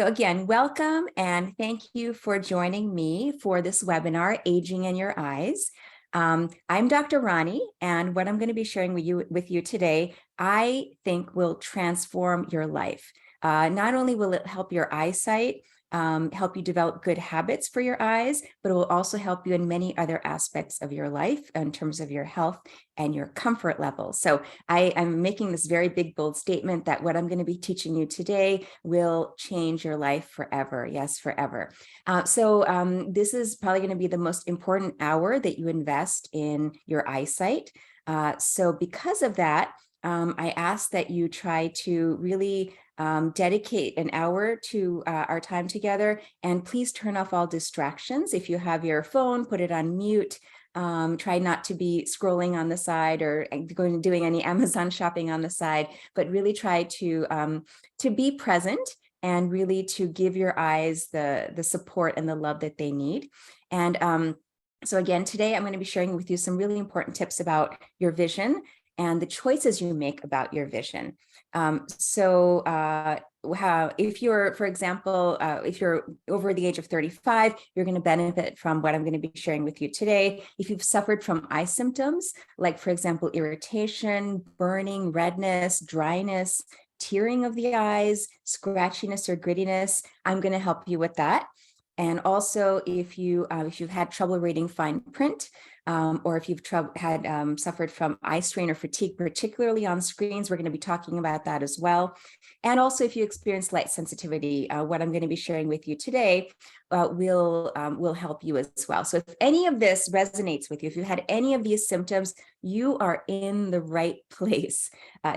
So again, welcome and thank you for joining me for this webinar, Aging in Your Eyes. I'm Dr. Rani, and what I'm going to be sharing with you today, I think will transform your life. Not only will it help your eyesight, help you develop good habits for your eyes, but it will also help you in many other aspects of your life in terms of your health and your comfort level. So I'm making this very big, bold statement that what I'm going to be teaching you today will change your life forever. Yes, forever. This is probably going to be the most important hour that you invest in your eyesight. So because of that, I ask that you try to really dedicate an hour to our time together, and please turn off all distractions. If you have your phone, put it on mute. Try not to be scrolling on the side or doing any Amazon shopping on the side, but really try to be present and really to give your eyes the support and the love that they need. And so again, today I'm going to be sharing with you some really important tips about your vision and the choices you make about your vision. If you're, for example, if you're over the age of 35, you're going to benefit from what I'm going to be sharing with you today. If you've suffered from eye symptoms, like, for example, irritation, burning, redness, dryness, tearing of the eyes, scratchiness or grittiness, I'm going to help you with that. And also, if you've had trouble reading fine print, or if you've suffered from eye strain or fatigue, particularly on screens, we're going to be talking about that as well. And also, if you experience light sensitivity, what I'm going to be sharing with you today will help you as well. So if any of this resonates with you, if you had any of these symptoms, you are in the right place,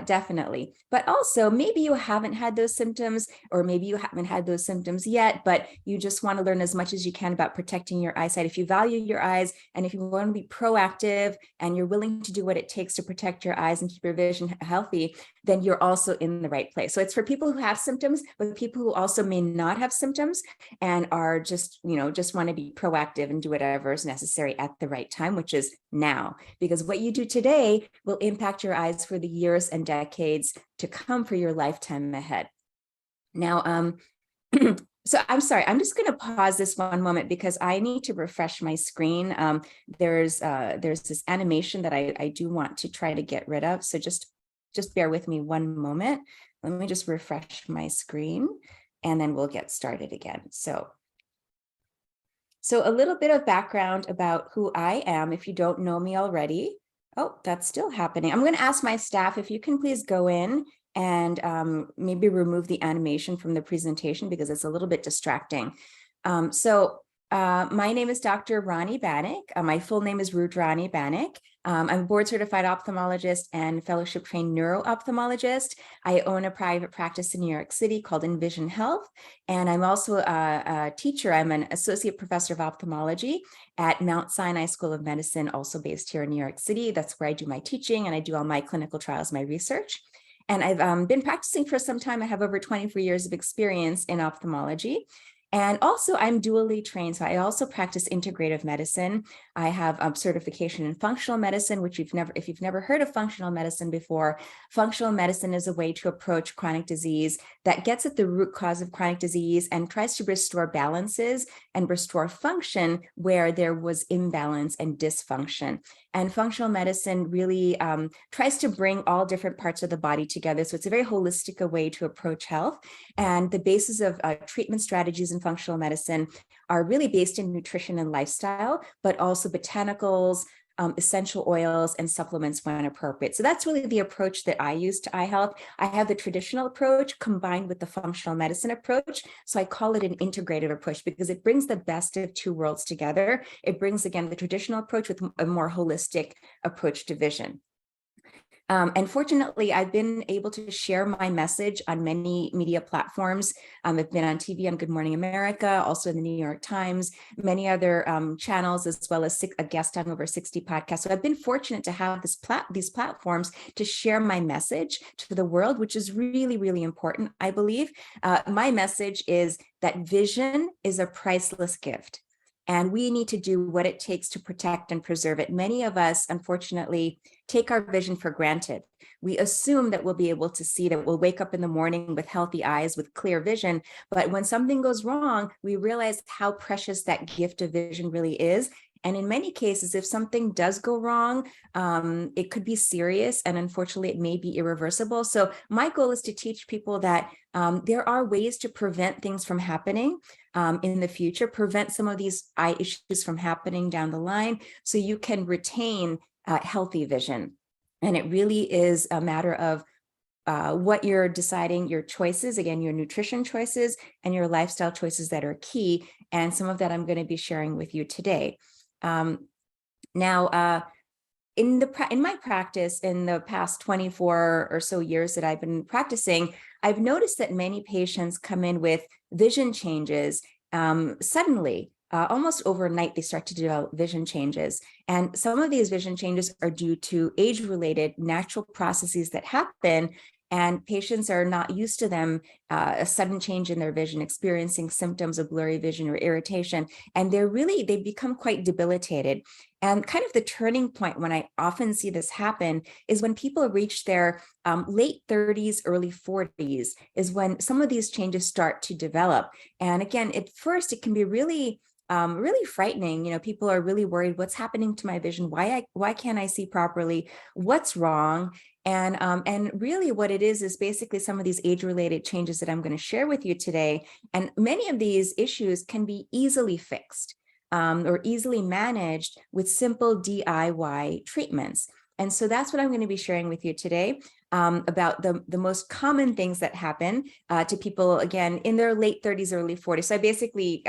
definitely. But also, maybe you haven't had those symptoms, or maybe you haven't had those symptoms yet, but you just want to learn as much as you can about protecting your eyesight. If you value your eyes, and if you want to be proactive, and you're willing to do what it takes to protect your eyes and keep your vision healthy, then you're also in the right place. So it's for people who have symptoms, but people who also may not have symptoms and are just want to be proactive and do whatever is necessary at the right time, which is now, because what you do today will impact your eyes for the years and decades to come, for your lifetime ahead. Now, so I'm sorry, I'm just going to pause this one moment because I need to refresh my screen. There's this animation that I do want to try to get rid of. So just bear with me one moment. Let me just refresh my screen and then we'll get started again. So a little bit of background about who I am, if you don't know me already. Oh, that's still happening. I'm going to ask my staff if you can please go in and maybe remove the animation from the presentation because it's a little bit distracting. My name is Dr. Rani Banik. My full name is Rudrani Banik. I'm a board certified ophthalmologist and fellowship trained neuro-ophthalmologist. I own a private practice in New York City called Envision Health. And I'm also a teacher. I'm an associate professor of ophthalmology at Mount Sinai School of Medicine, also based here in New York City. That's where I do my teaching and I do all my clinical trials, my research. And I've been practicing for some time. I have over 24 years of experience in ophthalmology. And also, I'm dually trained, so I also practice integrative medicine. I have certification in functional medicine, which if you've never heard of functional medicine before, functional medicine is a way to approach chronic disease that gets at the root cause of chronic disease and tries to restore balances and restore function where there was imbalance and dysfunction. And functional medicine really tries to bring all different parts of the body together. So it's a very holistic way to approach health. And the basis of treatment strategies in functional medicine are really based in nutrition and lifestyle, but also botanicals, essential oils, and supplements when appropriate. So that's really the approach that I use to eye health. I have the traditional approach combined with the functional medicine approach. So I call it an integrative approach because it brings the best of two worlds together. It brings, again, the traditional approach with a more holistic approach to vision. And fortunately, I've been able to share my message on many media platforms. I've been on TV on Good Morning America, also in the New York Times, many other channels, as well as a guest on over 60 podcasts. So I've been fortunate to have these platforms to share my message to the world, which is really, really important, I believe. My message is that vision is a priceless gift. And we need to do what it takes to protect and preserve it. Many of us, unfortunately, take our vision for granted. We assume that we'll be able to see, that we'll wake up in the morning with healthy eyes, with clear vision. But when something goes wrong, we realize how precious that gift of vision really is. And in many cases, if something does go wrong, it could be serious, and unfortunately, it may be irreversible. So my goal is to teach people that there are ways to prevent things from happening in the future, prevent some of these eye issues from happening down the line, so you can retain healthy vision. And it really is a matter of what you're deciding, your choices, again, your nutrition choices and your lifestyle choices that are key. And some of that I'm going to be sharing with you today. Now, in my practice, in the past 24 or so years that I've been practicing, I've noticed that many patients come in with vision changes suddenly. Almost overnight, they start to develop vision changes. And some of these vision changes are due to age-related natural processes that happen, and patients are not used to them, a sudden change in their vision, experiencing symptoms of blurry vision or irritation. And they become quite debilitated. And kind of the turning point when I often see this happen is when people reach their late 30s, early 40s, is when some of these changes start to develop. And again, at first, it can be really frightening. You know, people are really worried, what's happening to my vision? Why can't I see properly? What's wrong? And really what it is basically some of these age-related changes that I'm going to share with you today. And many of these issues can be easily fixed or easily managed with simple DIY treatments. And so that's what I'm going to be sharing with you today about the most common things that happen to people, again, in their late 30s, early 40s. So I basically,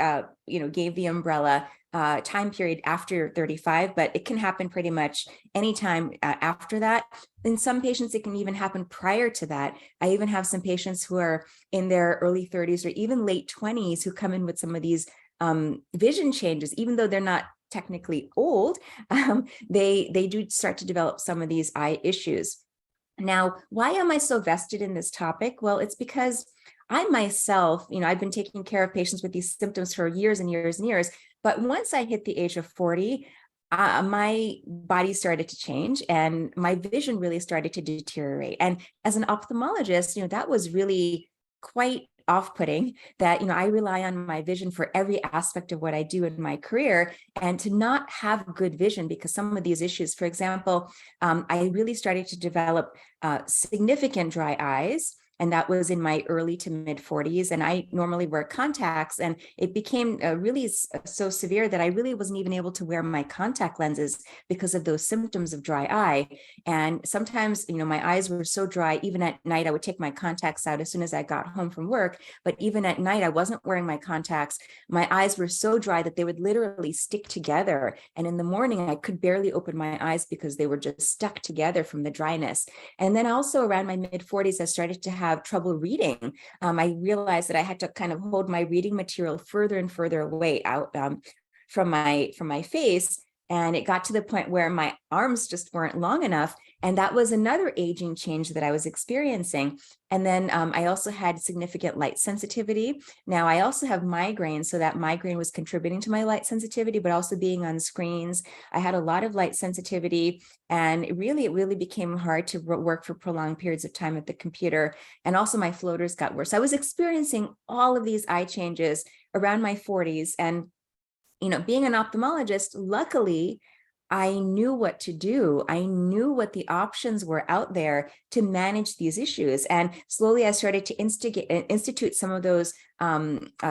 gave the umbrella time period after 35, but it can happen pretty much anytime after that. In some patients, it can even happen prior to that. I even have some patients who are in their early 30s or even late 20s who come in with some of these vision changes, even though they're not technically old, they do start to develop some of these eye issues. Now, why am I so vested in this topic? Well, it's because I myself, I've been taking care of patients with these symptoms for years and years and years. But once I hit the age of 40, my body started to change and my vision really started to deteriorate. And as an ophthalmologist, that was really quite off-putting that, I rely on my vision for every aspect of what I do in my career, and to not have good vision because some of these issues, for example, I really started to develop significant dry eyes. And that was in my early to mid 40s. And I normally wear contacts, and it became really so severe that I really wasn't even able to wear my contact lenses because of those symptoms of dry eye. And sometimes, my eyes were so dry, even at night, I would take my contacts out as soon as I got home from work. But even at night, I wasn't wearing my contacts. My eyes were so dry that they would literally stick together. And in the morning, I could barely open my eyes because they were just stuck together from the dryness. And then also around my mid 40s, I started to have trouble reading. I realized that I had to kind of hold my reading material further and further away out from my face. And it got to the point where my arms just weren't long enough. And that was another aging change that I was experiencing. And then I also had significant light sensitivity. Now I also have migraine, so that migraine was contributing to my light sensitivity, but also being on screens. I had a lot of light sensitivity, and it really became hard to work for prolonged periods of time at the computer. And also my floaters got worse. I was experiencing all of these eye changes around my 40s. And being an ophthalmologist, luckily, I knew what to do. I knew what the options were out there to manage these issues. And slowly I started to institute some of those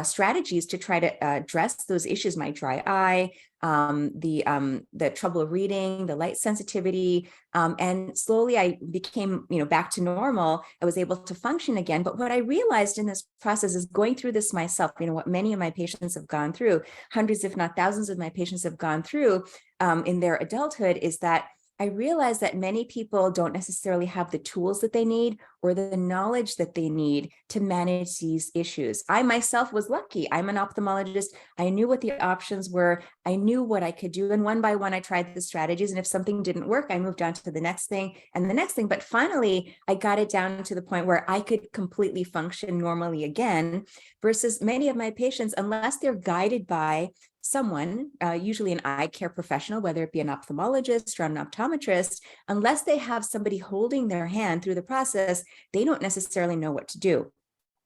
strategies to try to address those issues, my dry eye, the trouble reading, the light sensitivity. And slowly I became, back to normal. I was able to function again. But what I realized in this process is going through this myself, what many of my patients have gone through, hundreds, if not thousands of my patients have gone through in their adulthood, is that I realized that many people don't necessarily have the tools that they need or the knowledge that they need to manage these issues. I myself was lucky. I'm an ophthalmologist. I knew what the options were. I knew what I could do. And one by one, I tried the strategies. And if something didn't work, I moved on to the next thing and the next thing. But finally, I got it down to the point where I could completely function normally again, versus many of my patients, unless they're guided by someone, usually an eye care professional, whether it be an ophthalmologist or an optometrist, unless they have somebody holding their hand through the process, they don't necessarily know what to do.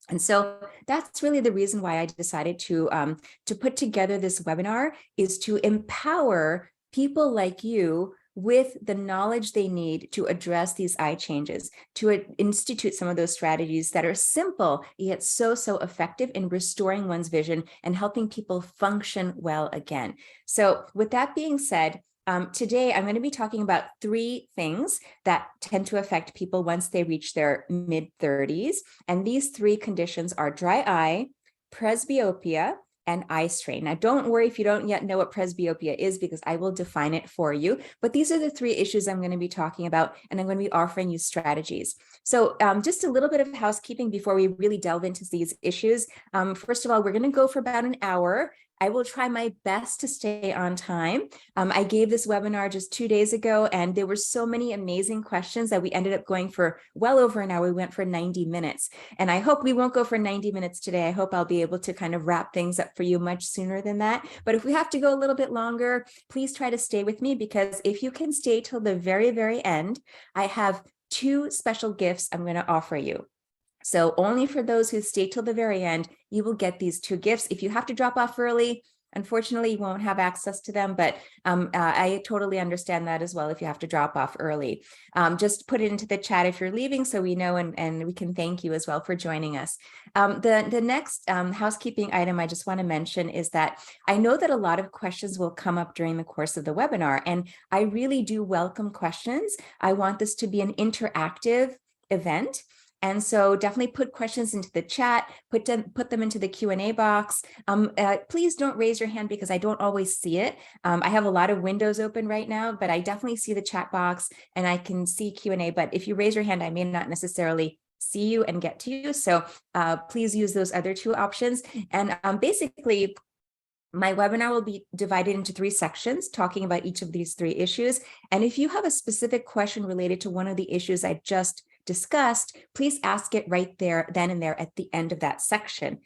And so that's really the reason why I decided to put together this webinar, is to empower people like you with the knowledge they need to address these eye changes, to institute some of those strategies that are simple, yet so effective in restoring one's vision and helping people function well again. So with that being said, today, I'm going to be talking about 3 things that tend to affect people once they reach their mid-30s. And these 3 conditions are dry eye, presbyopia, and eye strain. Now, don't worry if you don't yet know what presbyopia is, because I will define it for you. But these are the 3 issues I'm going to be talking about, and I'm going to be offering you strategies. So just a little bit of housekeeping before we really delve into these issues. First of all, we're going to go for about an hour. I will try my best to stay on time. I gave this webinar just 2 days ago, and there were so many amazing questions that we ended up going for well over an hour. We went for 90 minutes. And I hope we won't go for 90 minutes today. I hope I'll be able to kind of wrap things up for you much sooner than that. But if we have to go a little bit longer, please try to stay with me, because if you can stay till the very, very end, I have 2 special gifts I'm going to offer you. So only for those who stay till the very end, you will get these 2 gifts. If you have to drop off early, unfortunately, you won't have access to them, but I totally understand that as well if you have to drop off early. Just put it into the chat if you're leaving, so we know, and we can thank you as well for joining us. The next housekeeping item I just want to mention is that I know that a lot of questions will come up during the course of the webinar, and I really do welcome questions. I want this to be an interactive event. And so definitely put questions into the chat, put them into the Q&A box. Please don't raise your hand, because I don't always see it. I have a lot of windows open right now, but I definitely see the chat box and I can see Q&A. But if you raise your hand, I may not necessarily see you and get to you. So please use those other 2 options. And basically, my webinar will be divided into 3 sections, talking about each of these 3 issues. And if you have a specific question related to one of the issues I just discussed, please ask it right there, then and there at the end of that section.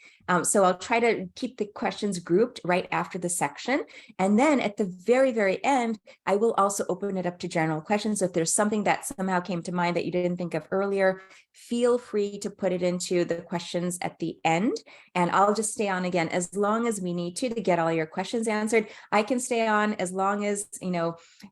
So I'll try to keep the questions grouped right after the section. And then at the very, very end, I will also open it up to general questions. So if there's something that somehow came to mind that you didn't think of earlier, feel free to put it into the questions at the end. And I'll just stay on again as long as we need to get all your questions answered. I can stay on as long as,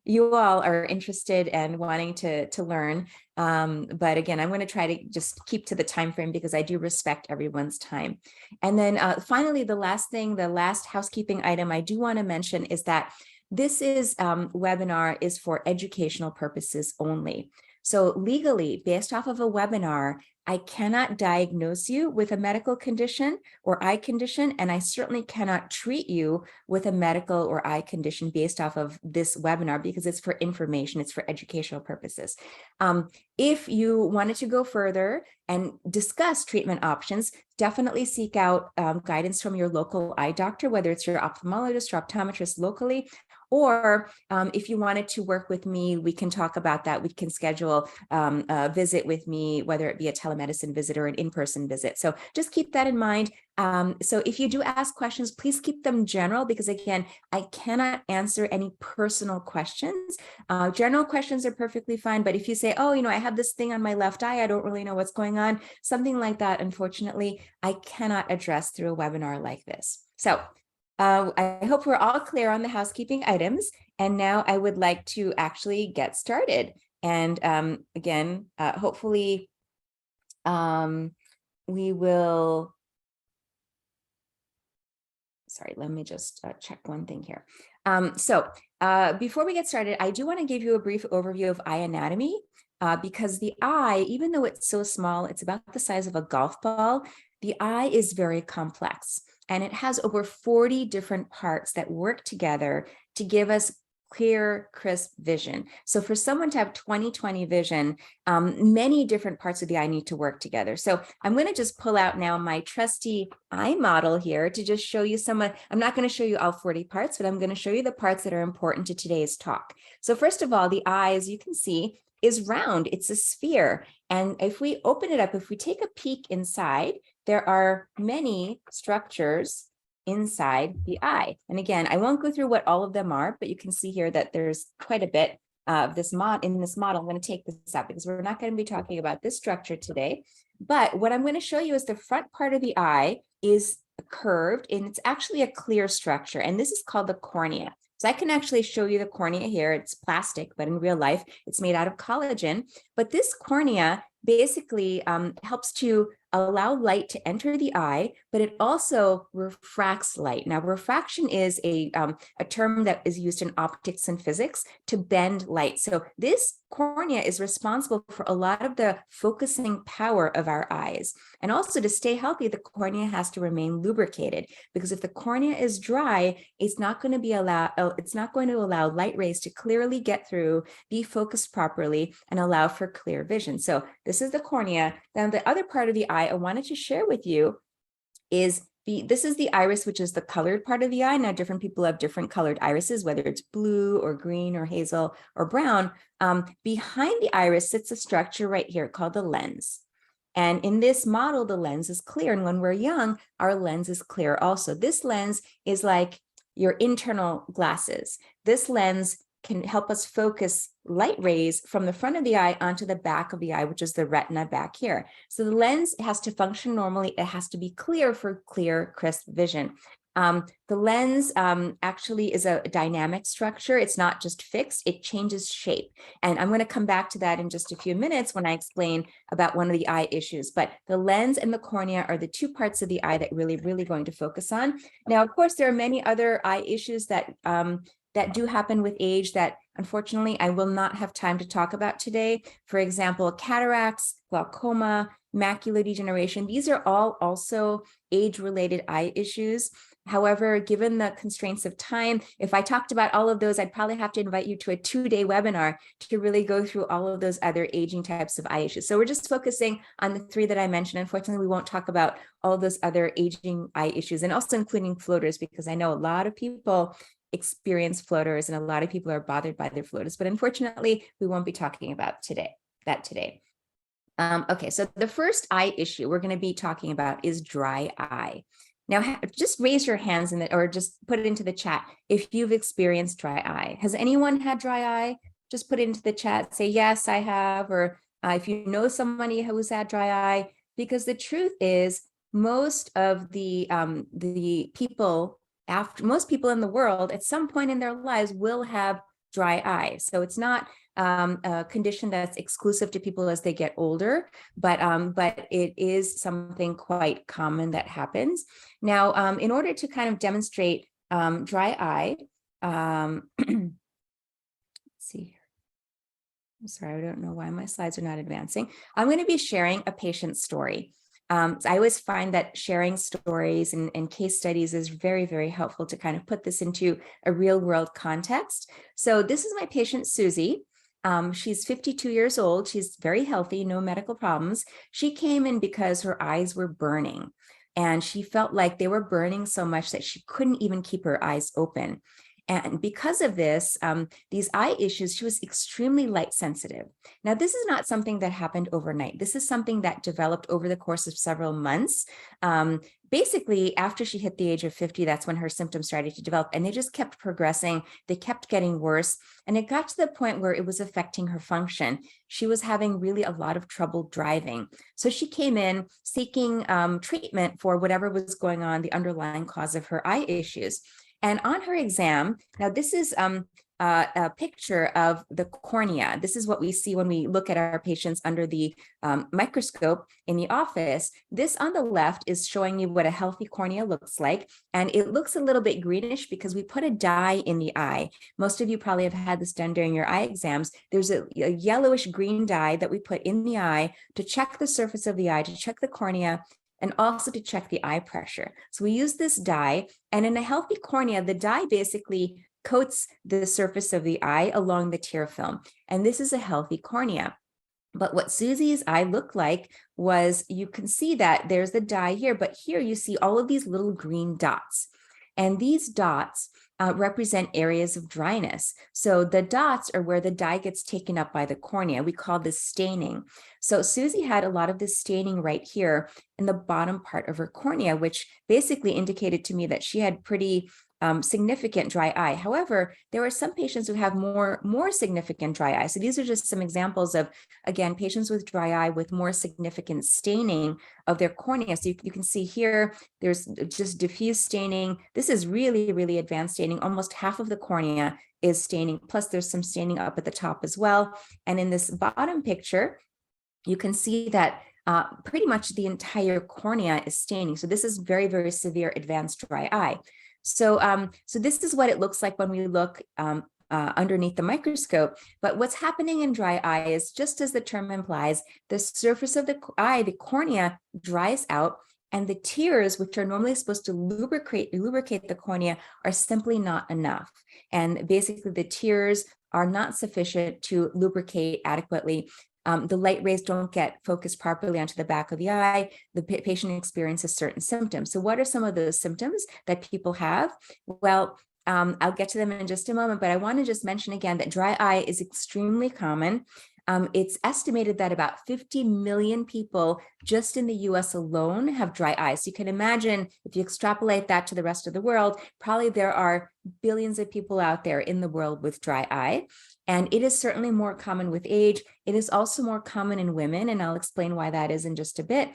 you all are interested and wanting to learn. But again, I'm going to try to just keep to the time frame, because I do respect everyone's time. And then finally, the last housekeeping item I do want to mention is that this webinar is for educational purposes only. So legally, based off of a webinar, I cannot diagnose you with a medical condition or eye condition, and I certainly cannot treat you with a medical or eye condition based off of this webinar, because it's for information, it's for educational purposes. If you wanted to go further and discuss treatment options, definitely seek out guidance from your local eye doctor, whether it's your ophthalmologist or optometrist locally. Or if you wanted to work with me, we can talk about that. We can schedule a visit with me, whether it be a telemedicine visit or an in-person visit. So just keep that in mind. So if you do ask questions, please keep them general, because again, I cannot answer any personal questions. General questions are perfectly fine. But if you say, oh, I have this thing on my left eye, I don't really know what's going on, something like that, unfortunately, I cannot address through a webinar like this. So I hope we're all clear on the housekeeping items. And now I would like to actually get started. And again, hopefully we will, sorry, let me just check one thing here. So before we get started, I do want to give you a brief overview of eye anatomy, because the eye, even though it's so small, it's about the size of a golf ball, the eye is very complex. And it has over 40 different parts that work together to give us clear, crisp vision. So for someone to have 20/20 vision, many different parts of the eye need to work together. So I'm going to just pull out now my trusty eye model here to just show you I'm not going to show you all 40 parts, but I'm going to show you the parts that are important to today's talk. So first of all, the eye, as you can see, is round. It's a sphere. And if we open it up, if we take a peek inside, there are many structures inside the eye. And again, I won't go through what all of them are, but you can see here that there's quite a bit of this in this model. I'm going to take this out because we're not going to be talking about this structure today. But what I'm going to show you is the front part of the eye is curved, and it's actually a clear structure. And this is called the cornea. So I can actually show you the cornea here. It's plastic, but in real life, it's made out of collagen. But this cornea basically helps to allow light to enter the eye, but it also refracts light. Now, refraction is a term that is used in optics and physics to bend light. So this cornea is responsible for a lot of the focusing power of our eyes. And also to stay healthy, the cornea has to remain lubricated, because if the cornea is dry, it's not going to allow light rays to clearly get through, be focused properly, and allow for clear vision. So this is the cornea. Then the other part of the eye I wanted to share with you is this is the iris, which is the colored part of the eye. Now, different people have different colored irises, whether it's blue or green or hazel or brown. Behind the iris sits a structure right here called the lens. And in this model, the lens is clear. And when we're young, our lens is clear also. This lens is like your internal glasses. This lens can help us focus light rays from the front of the eye onto the back of the eye, which is the retina back here. So the lens has to function normally. It has to be clear for clear, crisp vision. The lens actually is a dynamic structure. It's not just fixed, it changes shape. And I'm going to come back to that in just a few minutes when I explain about one of the eye issues. But the lens and the cornea are the two parts of the eye that really going to focus on. Now, of course, there are many other eye issues that do happen with age that unfortunately I will not have time to talk about today. For example, cataracts, glaucoma, macular degeneration. These are all also age-related eye issues. However, given the constraints of time, if I talked about all of those, I'd probably have to invite you to a 2-day webinar to really go through all of those other aging types of eye issues. So we're just focusing on the 3 that I mentioned. Unfortunately, we won't talk about all those other aging eye issues, and also including floaters, because I know a lot of people experience floaters and a lot of people are bothered by their floaters, but unfortunately, we won't be talking about that today. Okay, so the first eye issue we're going to be talking about is dry eye. Now, just raise your hands or just put it into the chat if you've experienced dry eye. Has anyone had dry eye? Just put it into the chat, say, yes, I have, or if you know somebody who's had dry eye, because the truth is most of the people, most people in the world at some point in their lives will have dry eye. So it's not a condition that's exclusive to people as they get older, but it is something quite common that happens. Now, in order to kind of demonstrate dry eye, let's see. I'm sorry, I don't know why my slides are not advancing. I'm going to be sharing a patient story. So I always find that sharing stories and case studies is very helpful to kind of put this into a real world context. So this is my patient, Susie. She's 52 years old. She's very healthy, no medical problems. She came in because her eyes were burning, and she felt like they were burning so much that she couldn't even keep her eyes open. And because of this, these eye issues, she was extremely light sensitive. Now, this is not something that happened overnight. This is something that developed over the course of several months. Basically, after she hit the age of 50, that's when her symptoms started to develop, and they just kept progressing. They kept getting worse, and it got to the point where it was affecting her function. She was having really a lot of trouble driving. So she came in seeking treatment for whatever was going on, the underlying cause of her eye issues. And on her exam, now this is a picture of the cornea. This is what we see when we look at our patients under the microscope in the office. This on the left is showing you what a healthy cornea looks like. And it looks a little bit greenish because we put a dye in the eye. Most of you probably have had this done during your eye exams. There's a yellowish green dye that we put in the eye to check the surface of the eye, to check the cornea, and also to check the eye pressure. So we use this dye, and in a healthy cornea, the dye basically coats the surface of the eye along the tear film. And this is a healthy cornea. But what Susie's eye looked like was, you can see that there's the dye here, but here you see all of these little green dots. And these dots represent areas of dryness. So the dots are where the dye gets taken up by the cornea. We call this staining. So Susie had a lot of this staining right here in the bottom part of her cornea, which basically indicated to me that she had pretty significant dry eye. However, there are some patients who have more significant dry eye. So these are just some examples of, again, patients with dry eye with more significant staining of their cornea. So you can see here, there's just diffuse staining. This is really, really advanced staining. Almost half of the cornea is staining, plus there's some staining up at the top as well. And in this bottom picture, you can see that pretty much the entire cornea is staining. So this is very, very severe advanced dry eye. So, so this is what it looks like when we look underneath the microscope. But what's happening in dry eye is, just as the term implies, the surface of the eye, the cornea, dries out, and the tears, which are normally supposed to lubricate the cornea, are simply not enough. And basically, the tears are not sufficient to lubricate adequately. The light rays don't get focused properly onto the back of the eye. The patient experiences certain symptoms. So what are some of those symptoms that people have? Well, I'll get to them in just a moment, but I want to just mention again that dry eye is extremely common. It's estimated that about 50 million people just in the US alone have dry eye. So you can imagine, if you extrapolate that to the rest of the world, probably there are billions of people out there in the world with dry eye. And it is certainly more common with age. It is also more common in women, and I'll explain why that is in just a bit.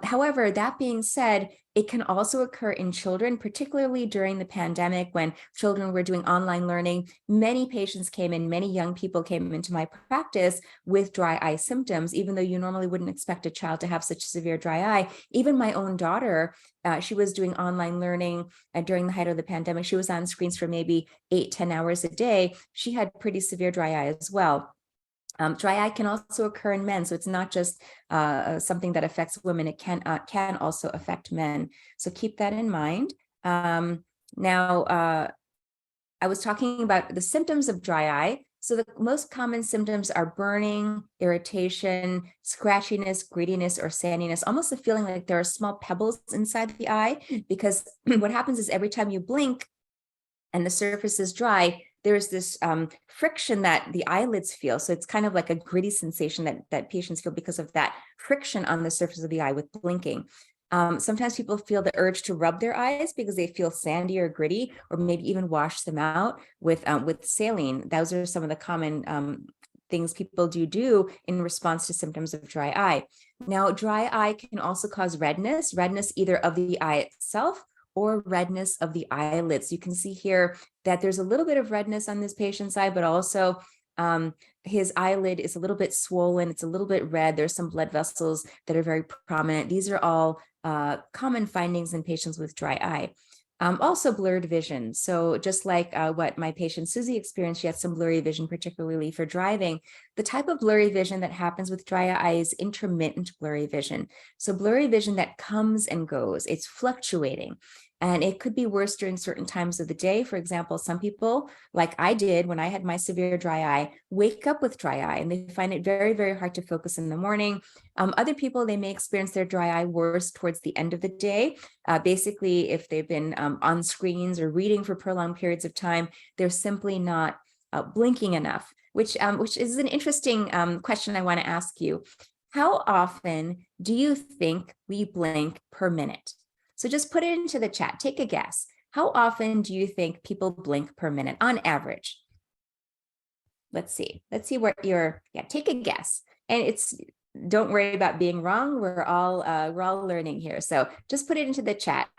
However, that being said, it can also occur in children, particularly during the pandemic when children were doing online learning. Many patients came in, many young people came into my practice with dry eye symptoms, even though you normally wouldn't expect a child to have such severe dry eye. Even my own daughter, she was doing online learning during the height of the pandemic. She was on screens for maybe 8-10 hours a day. She had pretty severe dry eye as well. Dry eye can also occur in men, so it's not just something that affects women. It can also affect men. So keep that in mind. Now, I was talking about the symptoms of dry eye. So the most common symptoms are burning, irritation, scratchiness, grittiness, or sandiness, almost a feeling like there are small pebbles inside the eye, because what happens is every time you blink and the surface is dry, there's this friction that the eyelids feel. So it's kind of like a gritty sensation that patients feel because of that friction on the surface of the eye with blinking. Sometimes people feel the urge to rub their eyes because they feel sandy or gritty, or maybe even wash them out with saline. Those are some of the common things people do in response to symptoms of dry eye. Now, dry eye can also cause redness either of the eye itself or redness of the eyelids. You can see here that there's a little bit of redness on this patient's eye, but also his eyelid is a little bit swollen. It's a little bit red. There's some blood vessels that are very prominent. These are all common findings in patients with dry eye. Also blurred vision. So just like what my patient Susie experienced, she had some blurry vision, particularly for driving. The type of blurry vision that happens with dry eye is intermittent blurry vision. So blurry vision that comes and goes, it's fluctuating. And it could be worse during certain times of the day. For example, some people, like I did when I had my severe dry eye, wake up with dry eye and they find it very, very hard to focus in the morning. Other people, they may experience their dry eye worse towards the end of the day. Basically, if they've been on screens or reading for prolonged periods of time, they're simply not blinking enough, which is an interesting question I want to ask you. How often do you think we blink per minute? So just put it into the chat. Take a guess. How often do you think people blink per minute on average? Let's see. Let's see what take a guess. And don't worry about being wrong. We're all learning here. So just put it into the chat.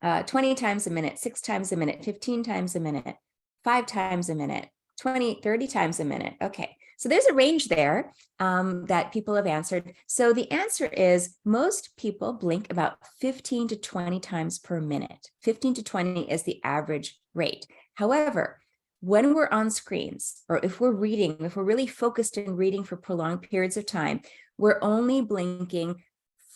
20 times a minute, 6 times a minute, 15 times a minute, 5 times a minute, 20, 30 times a minute. Okay. So there's a range there that people have answered. So the answer is most people blink about 15 to 20 times per minute. 15 to 20 is the average rate. However, when we're on screens, or if we're reading, if we're really focused in reading for prolonged periods of time, we're only blinking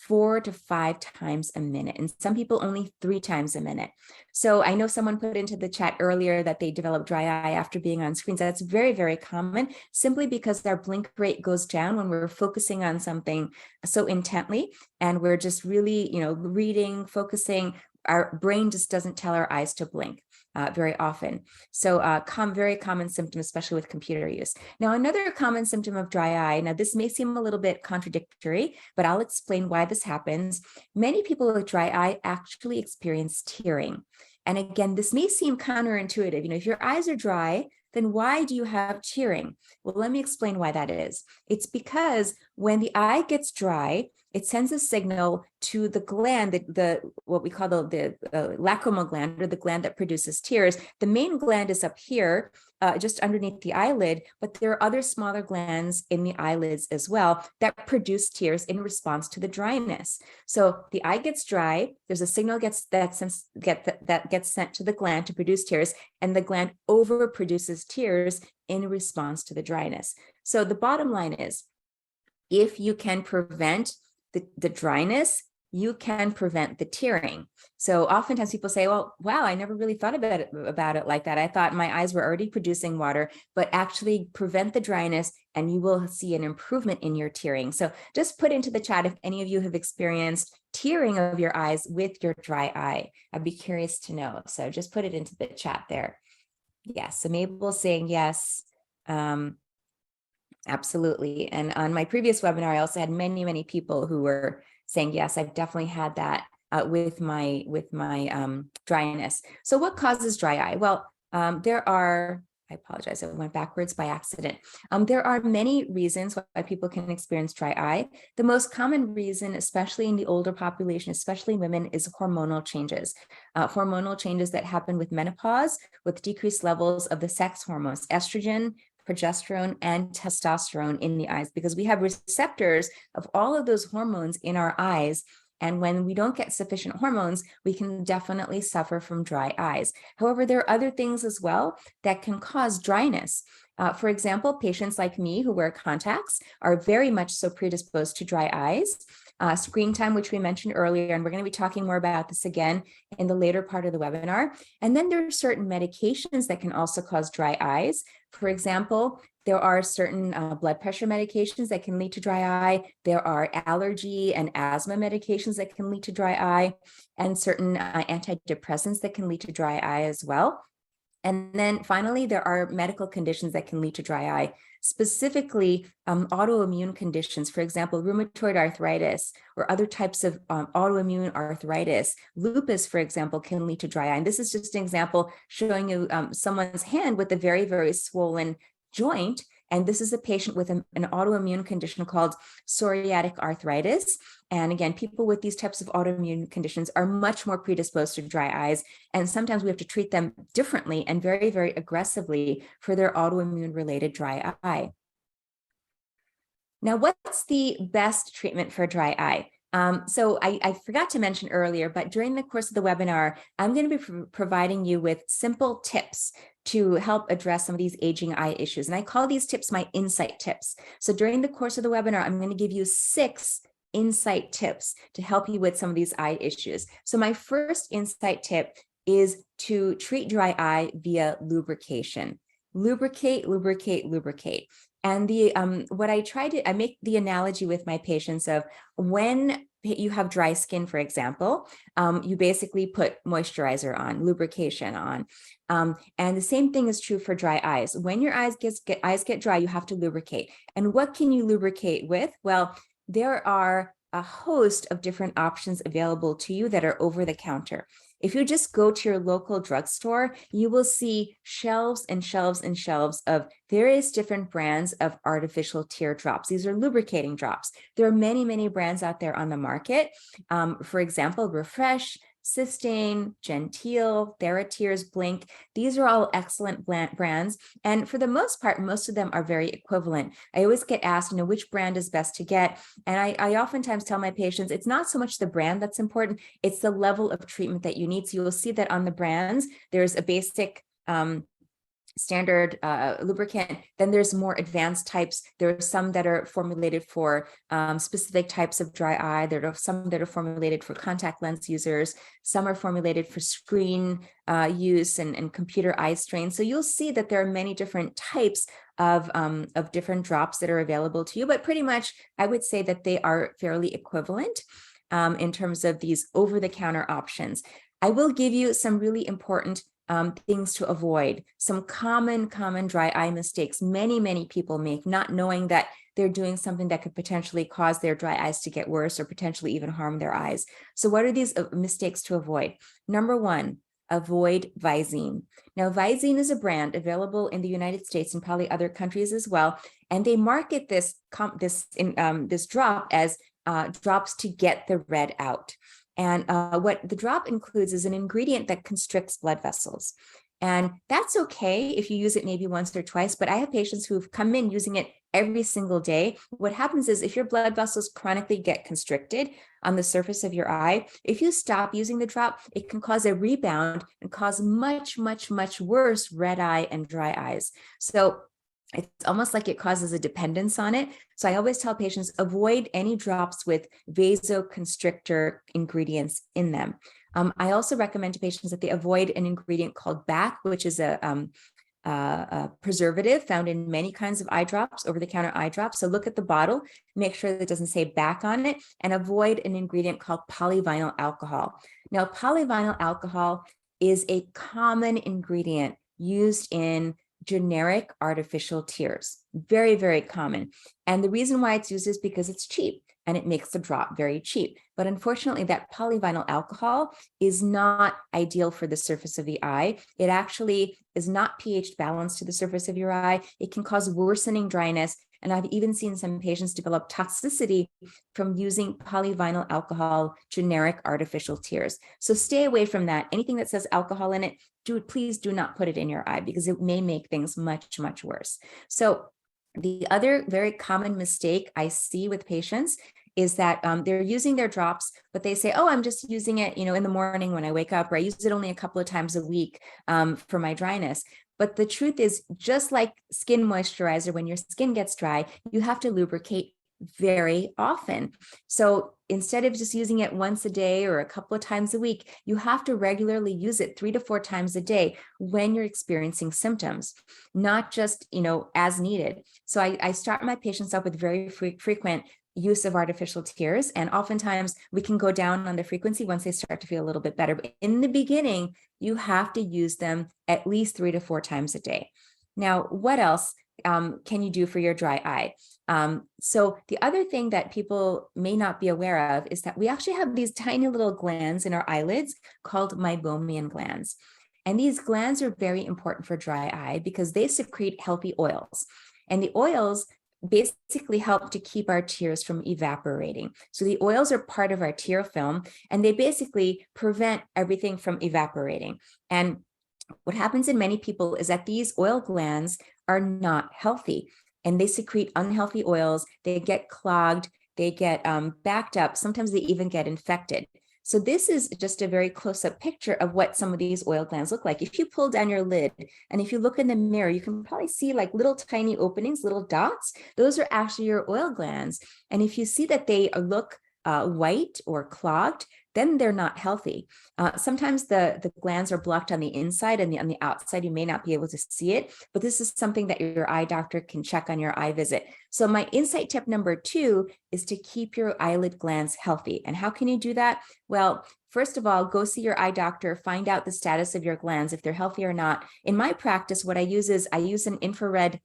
4 to 5 times a minute, and some people only 3 times a minute. So I know someone put into the chat earlier that they develop dry eye after being on screens. That's very, very common, simply because our blink rate goes down when we're focusing on something so intently, and we're just really, reading, focusing. Our brain just doesn't tell our eyes to blink very often. So very common symptom, especially with computer use. Now, another common symptom of dry eye, now this may seem a little bit contradictory, but I'll explain why this happens. Many people with dry eye actually experience tearing. And again, this may seem counterintuitive. If your eyes are dry, then why do you have tearing? Well, let me explain why that is. It's because when the eye gets dry, it sends a signal to the gland, what we call the lacrimal gland, or the gland that produces tears. The main gland is up here, just underneath the eyelid, but there are other smaller glands in the eyelids as well that produce tears in response to the dryness. So the eye gets dry, there's a signal that gets sent to the gland to produce tears, and the gland overproduces tears in response to the dryness. So the bottom line is, if you can prevent the dryness, you can prevent the tearing. So oftentimes people say, well, wow, I never really thought about it like that. I thought my eyes were already producing water, but actually prevent the dryness and you will see an improvement in your tearing. So just put into the chat if any of you have experienced tearing of your eyes with your dry eye. I'd be curious to know. So just put it into the chat there. Yes, so Mabel's saying yes. Absolutely. And on my previous webinar, I also had many, many people who were saying, yes, I've definitely had that with my dryness. So what causes dry eye? Well, there are, I apologize, I went backwards by accident. There are many reasons why people can experience dry eye. The most common reason, especially in the older population, especially women, is hormonal changes. Hormonal changes that happen with menopause, with decreased levels of the sex hormones, estrogen, progesterone, and testosterone in the eyes, because we have receptors of all of those hormones in our eyes. And when we don't get sufficient hormones, we can definitely suffer from dry eyes. However, there are other things as well that can cause dryness. For example, patients like me who wear contacts are very much so predisposed to dry eyes. Screen time, which we mentioned earlier, and we're going to be talking more about this again in the later part of the webinar. And then there are certain medications that can also cause dry eyes. For example, there are certain blood pressure medications that can lead to dry eye. There are allergy and asthma medications that can lead to dry eye, and certain antidepressants that can lead to dry eye as well. And then finally, there are medical conditions that can lead to dry eye, specifically autoimmune conditions. For example, rheumatoid arthritis or other types of autoimmune arthritis. Lupus, for example, can lead to dry eye. And this is just an example showing you someone's hand with a very, very swollen joint. And this is a patient with an autoimmune condition called psoriatic arthritis. And again, people with these types of autoimmune conditions are much more predisposed to dry eyes. And sometimes we have to treat them differently and very, very aggressively for their autoimmune related dry eye. Now, what's the best treatment for dry eye? So I forgot to mention earlier, but during the course of the webinar, I'm going to be providing you with simple tips to help address some of these aging eye issues. And I call these tips my insight tips. So during the course of the webinar, I'm going to give you 6 insight tips to help you with some of these eye issues. So my first insight tip is to treat dry eye via lubrication. Lubricate, lubricate, lubricate. And I make the analogy with my patients of when you have dry skin, for example, you basically put moisturizer on, lubrication on. And the same thing is true for dry eyes. When your eyes get dry, you have to lubricate. And what can you lubricate with? Well, there are a host of different options available to you that are over the counter. If you just go to your local drugstore, you will see shelves and shelves and shelves of various different brands of artificial tear drops. These are lubricating drops. There are many, many brands out there on the market. For example, Refresh, Systane, Genteel, TheraTears, Blink. These are all excellent brands. And for the most part, most of them are very equivalent. I always get asked, which brand is best to get? And I oftentimes tell my patients, it's not so much the brand that's important, it's the level of treatment that you need. So you'll see that on the brands, there's a basic standard lubricant. Then there's more advanced types. There are some that are formulated for specific types of dry eye. There are some that are formulated for contact lens users. Some are formulated for screen use and computer eye strain. So you'll see that there are many different types of different drops that are available to you, but pretty much I would say that they are fairly equivalent in terms of these over-the-counter options. I will give you some really important things to avoid, some common dry eye mistakes many people make, not knowing that they're doing something that could potentially cause their dry eyes to get worse or potentially even harm their eyes. So what are these mistakes to avoid? Number one, avoid Visine. Now, Visine is a brand available in the United States and probably other countries as well, and they market this drop as drops to get the red out. And what the drop includes is an ingredient that constricts blood vessels. And that's okay if you use it maybe once or twice, but I have patients who've come in using it every single day. What happens is if your blood vessels chronically get constricted on the surface of your eye, if you stop using the drop, it can cause a rebound and cause much worse red eye and dry eyes. So it's almost like it causes a dependence on it. So I always tell patients, avoid any drops with vasoconstrictor ingredients in them. I also recommend to patients that they avoid an ingredient called BAC, which is a preservative found in many kinds of eye drops, over-the-counter eye drops. So look at the bottle, make sure that it doesn't say BAC on it, and avoid an ingredient called polyvinyl alcohol. Now, polyvinyl alcohol is a common ingredient used in generic artificial tears. Very common. And the reason why it's used is because it's cheap and it makes the drop very cheap. But unfortunately, that polyvinyl alcohol is not ideal for the surface of the eye. It actually is not pH balanced to the surface of your eye. It can cause worsening dryness. And I've even seen some patients develop toxicity from using polyvinyl alcohol generic artificial tears. So stay away from that. Anything that says alcohol in it, please do not put it in your eye because it may make things much worse. So the other very common mistake I see with patients is that they're using their drops, but they say, oh, I'm just using it, in the morning when I wake up, or I use it only a couple of times a week for my dryness. But the truth is, just like skin moisturizer, when your skin gets dry, you have to lubricate very often. So instead of just using it once a day or a couple of times a week, you have to regularly use it 3 to 4 times a day when you're experiencing symptoms, not just, as needed. So I start my patients up with very frequent use of artificial tears, and oftentimes we can go down on the frequency once they start to feel a little bit better. But in the beginning, you have to use them at least 3 to 4 times a day. Now, what else can you do for your dry eye? So the other thing that people may not be aware of is that we actually have these tiny little glands in our eyelids called meibomian glands. And these glands are very important for dry eye because they secrete healthy oils. And the oils basically help to keep our tears from evaporating. So the oils are part of our tear film, and they basically prevent everything from evaporating. And what happens in many people is that these oil glands are not healthy, and they secrete unhealthy oils. They get clogged, they get backed up. Sometimes they even get infected. So this is just a very close-up picture of what some of these oil glands look like. If you pull down your lid and if you look in the mirror, you can probably see like little tiny openings, little dots. Those are actually your oil glands. And if you see that they look white or clogged, then they're not healthy. Sometimes the glands are blocked on the inside, and on the outside, you may not be able to see it, but this is something that your eye doctor can check on your eye visit. So my insight tip number 2 is to keep your eyelid glands healthy. And how can you do that? Well, first of all, go see your eye doctor, find out the status of your glands, if they're healthy or not. In my practice, what I use is I use an infrared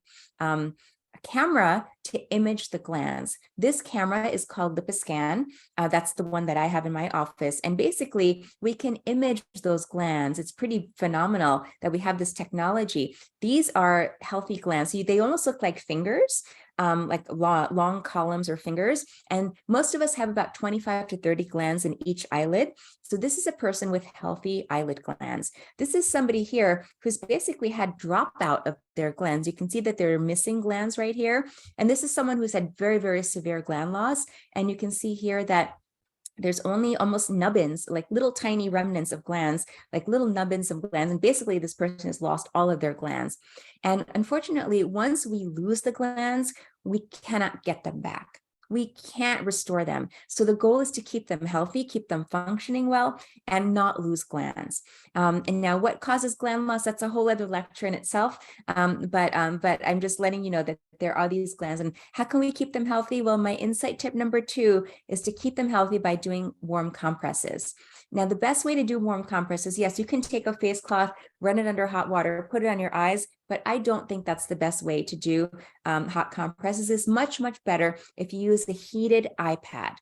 camera to image the glands. This camera is called LipiScan. That's the one that I have in my office. And basically, we can image those glands. It's pretty phenomenal that we have this technology. These are healthy glands. So they almost look like fingers, like long columns or fingers. And most of us have about 25 to 30 glands in each eyelid. So this is a person with healthy eyelid glands. This is somebody here who's basically had dropout of their glands. You can see that there are missing glands right here. And this is someone who's had very severe gland loss. And you can see here that there's only almost nubbins, like little tiny remnants of glands, like little nubbins of glands. And basically this person has lost all of their glands. And unfortunately, once we lose the glands, we cannot get them back. We can't restore them. So the goal is to keep them healthy, keep them functioning well, and not lose glands. And now what causes gland loss, that's a whole other lecture in itself. But I'm just letting you know that there are these glands, and how can we keep them healthy? Well, my insight tip number 2 is to keep them healthy by doing warm compresses. Now, the best way to do warm compresses, yes, you can take a face cloth, run it under hot water, put it on your eyes, but I don't think that's the best way to do hot compresses. It's much, much better if you use the heated eye pad.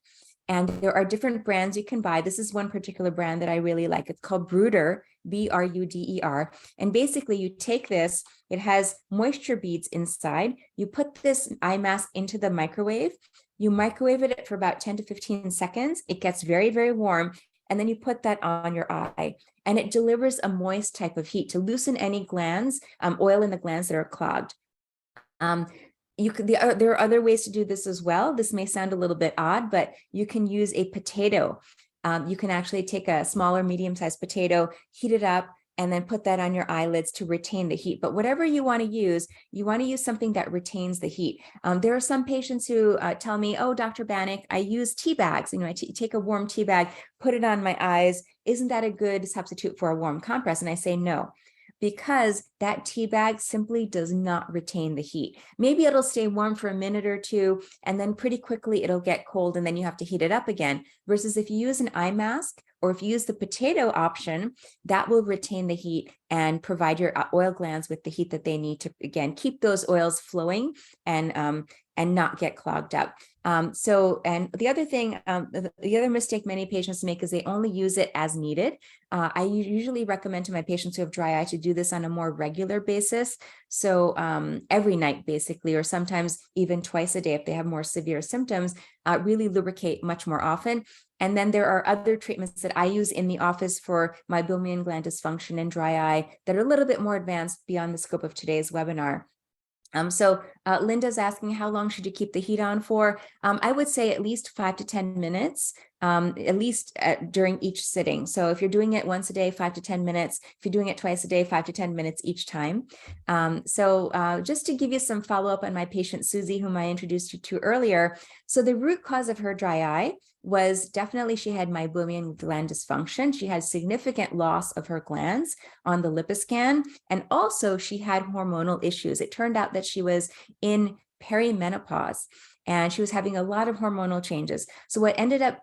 And there are different brands you can buy. This is one particular brand that I really like. It's called Bruder, B-R-U-D-E-R. And basically you take this, it has moisture beads inside. You put this eye mask into the microwave. You microwave it for about 10 to 15 seconds. It gets very, very warm. And then you put that on your eye, and it delivers a moist type of heat to loosen any glands, oil in the glands that are clogged. There are other ways to do this as well. This may sound a little bit odd, but you can use a potato. You can actually take a small or medium-sized potato, heat it up, and then put that on your eyelids to retain the heat. But whatever you want to use something that retains the heat. There are some patients who tell me, oh, Dr. Banik, I use tea bags. I take a warm tea bag, put it on my eyes. Isn't that a good substitute for a warm compress? And I say no, because that tea bag simply does not retain the heat. Maybe it'll stay warm for a minute or two, and then pretty quickly it'll get cold, and then you have to heat it up again. Versus if you use an eye mask, or if you use the potato option, that will retain the heat and provide your oil glands with the heat that they need to, again, keep those oils flowing and not get clogged up. And the other thing, the other mistake many patients make is they only use it as needed. I usually recommend to my patients who have dry eye to do this on a more regular basis. So every night, basically, or sometimes even twice a day if they have more severe symptoms, really lubricate much more often. And then there are other treatmts that I use in the office for meibomian gland dysfunction and dry eye that are a little bit more advanced beyond the scope of today's webinar. Linda's asking, how long should you keep the heat on for? I would say at least 5 to 10 minutes, at least during each sitting. So if you're doing it once a day, 5 to 10 minutes. If you're doing it twice a day, 5 to 10 minutes each time. Just to give you some follow-up on my patient, Susie, whom I introduced you to earlier. So the root cause of her dry eye was definitely she had meibomian gland dysfunction. She had significant loss of her glands on the liposcan, and also she had hormonal issues. It turned out that she was in perimenopause, and she was having a lot of hormonal changes. So what ended up,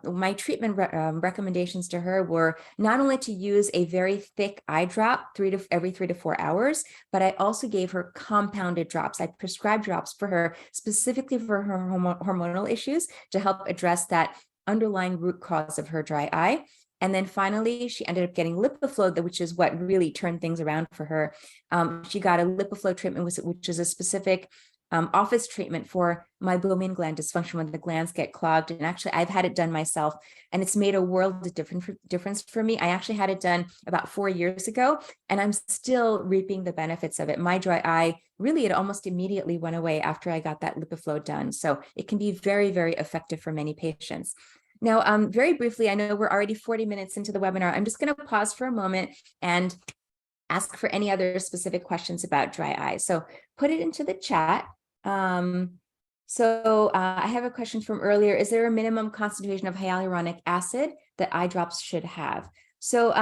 my treatment recommendations to her were not only to use a very thick eye drop every 3 to 4 hours, but I also gave her compounded drops. I prescribed drops for her specifically for her hormonal issues to help address that underlying root cause of her dry eye. And then finally, she ended up getting LipiFlow, which is what really turned things around for her. She got a LipiFlow treatment, which is a specific office treatment for meibomian gland dysfunction when the glands get clogged. And actually, I've had it done myself, and it's made a world of difference for me. I actually had it done about 4 years ago, and I'm still reaping the benefits of it. My dry eye, really, it almost immediately went away after I got that LipiFlow done. So it can be very, very effective for many patients. Now, very briefly, I know we're already 40 minutes into the webinar. I'm just going to pause for a moment and ask for any other specific questions about dry eye. So put it into the chat. I have a question from earlier. Is there a minimum concentration of hyaluronic acid that eye drops should have? So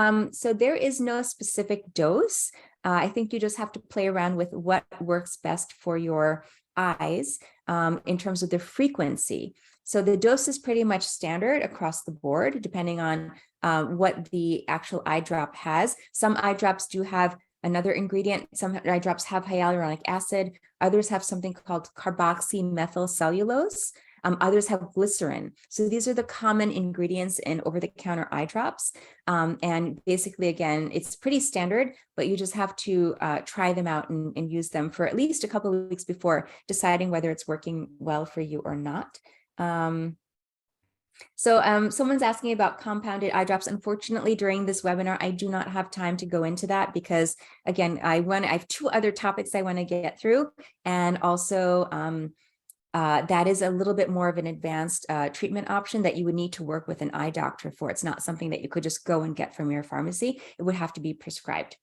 there is no specific dose. I think you just have to play around with what works best for your eyes in terms of the frequency. So the dose is pretty much standard across the board, depending on what the actual eye drop has. Some eye drops do have another ingredient. Some eye drops have hyaluronic acid. Others have something called carboxymethylcellulose. Others have glycerin. So these are the common ingredients in over-the-counter eye drops. And basically, again, it's pretty standard, but you just have to try them out and use them for at least a couple of weeks before deciding whether it's working well for you or not. Someone's asking about compounded eye drops. Unfortunately, during this webinar, I do not have time to go into that because, again, I have 2 other topics I want to get through, and also that is a little bit more of an advanced treatment option that you would need to work with an eye doctor for. It's not something that you could just go and get from your pharmacy. It would have to be prescribed.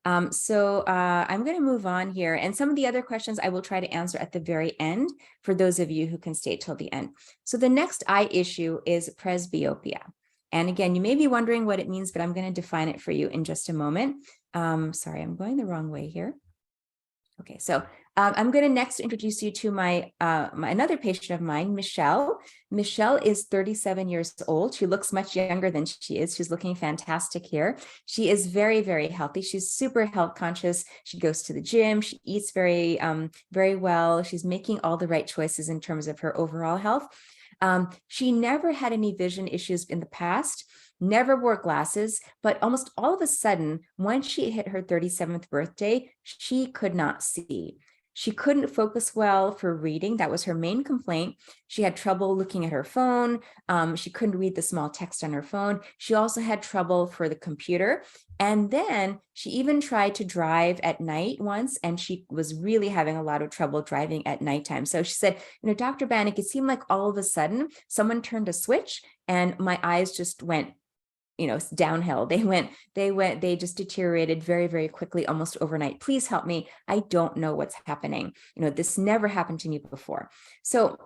I'm going to move on here. And some of the other questions I will try to answer at the very end for those of you who can stay till the end. So the next eye issue is presbyopia. And again, you may be wondering what it means, but I'm going to define it for you in just a moment. Sorry, I'm going the wrong way here. Okay, so I'm going to next introduce you to my another patient of mine, Michelle. Michelle is 37 years old. She looks much younger than she is. She's looking fantastic here. She is very, very healthy. She's super health conscious. She goes to the gym. She eats very, very well. She's making all the right choices in terms of her overall health. She never had any vision issues in the past, never wore glasses, but almost all of a sudden, once she hit her 37th birthday, she could not see. She couldn't focus well for reading. That was her main complaint. She had trouble looking at her phone. She couldn't read the small text on her phone. She also had trouble for the computer. And then she even tried to drive at night once, and she was really having a lot of trouble driving at nighttime. So she said, Dr. Banik, it seemed like all of a sudden someone turned a switch and my eyes just went downhill. They just deteriorated very, very quickly, almost overnight. Please help me. I don't know what's happening. This never happened to me before. So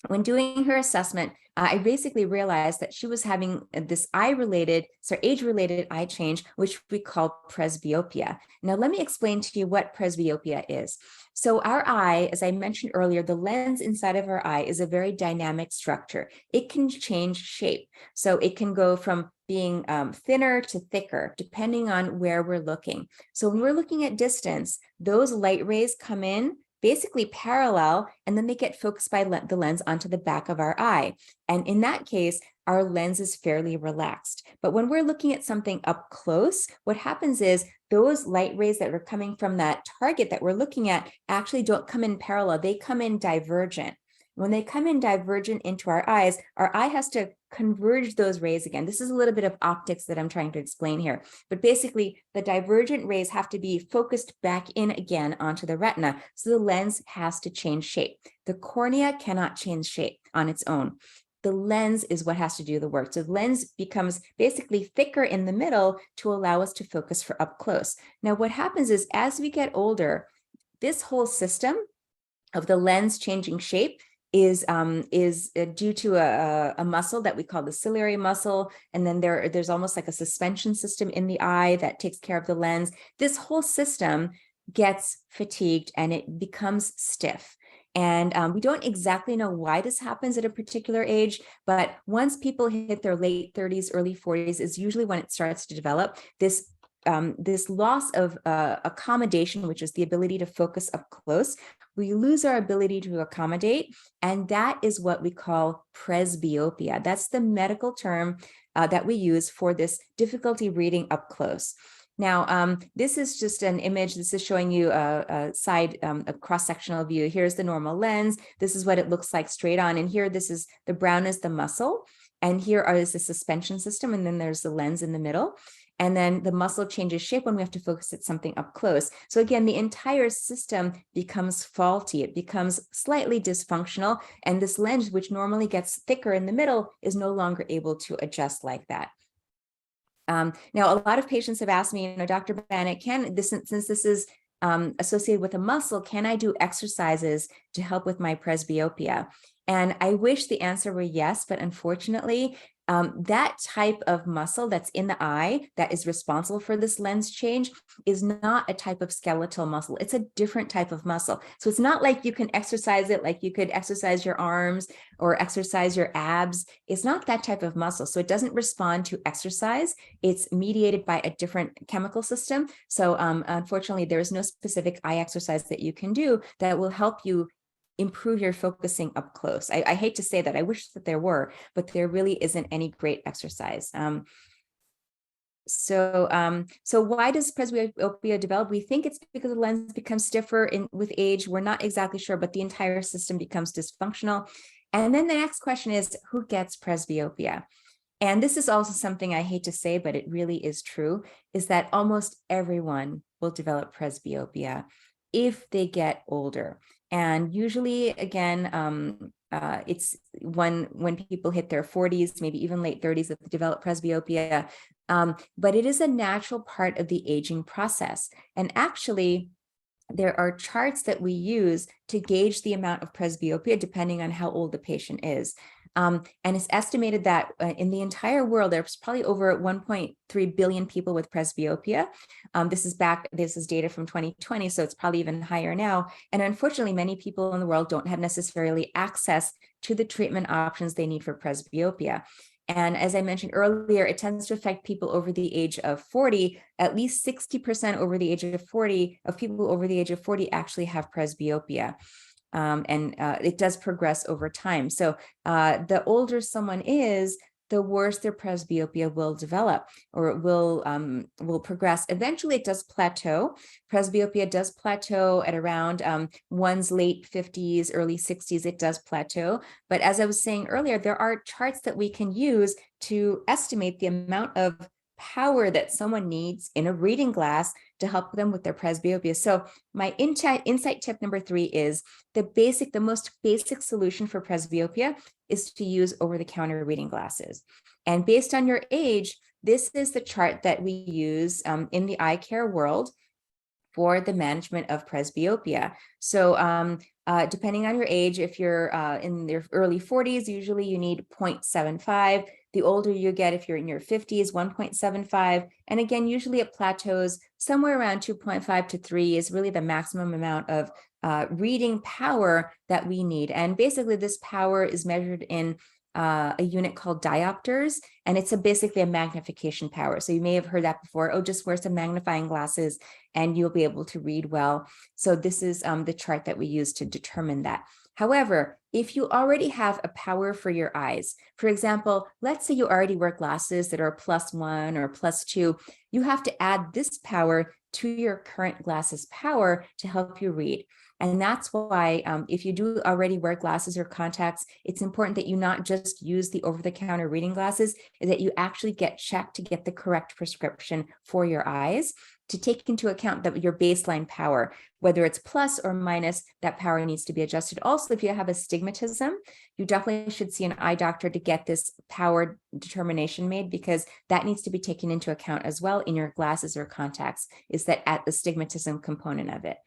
when doing her assessment, I basically realized that she was having this age-related eye change, which we call presbyopia. Now, let me explain to you what presbyopia is. So our eye, as I mentioned earlier, the lens inside of our eye is a very dynamic structure. It can change shape. So it can go from being thinner to thicker, depending on where we're looking. So when we're looking at distance, those light rays come in basically parallel, and then they get focused by the lens onto the back of our eye. And in that case, our lens is fairly relaxed. But when we're looking at something up close, what happens is those light rays that are coming from that target that we're looking at actually don't come in parallel, they come in divergent. When they come in divergent into our eye has to converge those rays again. This is a little bit of optics that I'm trying to explain here. But basically, the divergent rays have to be focused back in again onto the retina. So the lens has to change shape. The cornea cannot change shape on its own. The lens is what has to do the work. So the lens becomes basically thicker in the middle to allow us to focus for up close. Now, what happens is as we get older, this whole system of the lens changing shape is due to a muscle that we call the ciliary muscle. And then there's almost like a suspension system in the eye that takes care of the lens. This whole system gets fatigued and it becomes stiff. And we don't exactly know why this happens at a particular age, but once people hit their late 30s, early 40s is usually when it starts to develop this loss of accommodation, which is the ability to focus up close. We lose our ability to accommodate, and that is what we call presbyopia. That's the medical term that we use for this difficulty reading up close. Now, this is just an image. This is showing you a cross-sectional view. Here's the normal lens. This is what it looks like straight on. And here, this is the brown is the muscle. And here is the suspension system. And then there's the lens in the middle. And then the muscle changes shape when we have to focus at something up close. So again, the entire system becomes faulty. It becomes slightly dysfunctional. And this lens, which normally gets thicker in the middle, is no longer able to adjust like that. Now, a lot of patients have asked me, Dr. Banik, since this is associated with a muscle, can I do exercises to help with my presbyopia? And I wish the answer were yes, but unfortunately, that type of muscle that's in the eye that is responsible for this lens change is not a type of skeletal muscle. It's a different type of muscle. So it's not like you can exercise it like you could exercise your arms or exercise your abs. It's not that type of muscle. So it doesn't respond to exercise. It's mediated by a different chemical system. So unfortunately, there is no specific eye exercise that you can do that will help you improve your focusing up close. I hate to say that. I wish that there were, but there really isn't any great exercise. So why does presbyopia develop? We think it's because the lens becomes stiffer with age. We're not exactly sure, but the entire system becomes dysfunctional. And then the next question is, who gets presbyopia? And this is also something I hate to say, but it really is true, is that almost everyone will develop presbyopia if they get older. And usually, again, it's when people hit their 40s, maybe even late 30s, that they develop presbyopia. But it is a natural part of the aging process. And actually, there are charts that we use to gauge the amount of presbyopia depending on how old the patient is. And it's estimated that in the entire world, there's probably over 1.3 billion people with presbyopia. This is data from 2020, so it's probably even higher now. And unfortunately, many people in the world don't have necessarily access to the treatment options they need for presbyopia. And as I mentioned earlier, it tends to affect people over the age of 40. At least 60% over the age of 40 of people over the age of 40 actually have presbyopia. And it does progress over time. So the older someone is, the worse their presbyopia will develop or will progress. Eventually, it does plateau. Presbyopia does plateau at around one's late 50s, early 60s. It does plateau. But as I was saying earlier, there are charts that we can use to estimate the amount of power that someone needs in a reading glass to help them with their presbyopia. So my insight tip number 3 is the most basic solution for presbyopia is to use over-the-counter reading glasses. And based on your age, this is the chart that we use in the eye care world for the management of presbyopia. So depending on your age, if you're in your early 40s, usually you need 0.75. The older you get, if you're in your 50s, 1.75. And again, usually it plateaus somewhere around 2.5 to 3 is really the maximum amount of reading power that we need. And basically this power is measured in a unit called diopters, and it's basically a magnification power. So you may have heard that before. Oh, just wear some magnifying glasses and you'll be able to read well. So this is the chart that we use to determine that. However, if you already have a power for your eyes, for example, let's say you already wear glasses that are +1 or +2, you have to add this power to your current glasses power to help you read. And that's why if you do already wear glasses or contacts, it's important that you not just use the over-the-counter reading glasses, is that you actually get checked to get the correct prescription for your eyes, to take into account that your baseline power, whether it's plus or minus, that power needs to be adjusted. Also, if you have astigmatism, you definitely should see an eye doctor to get this power determination made, because that needs to be taken into account as well in your glasses or contacts, is that astigmatism component of it.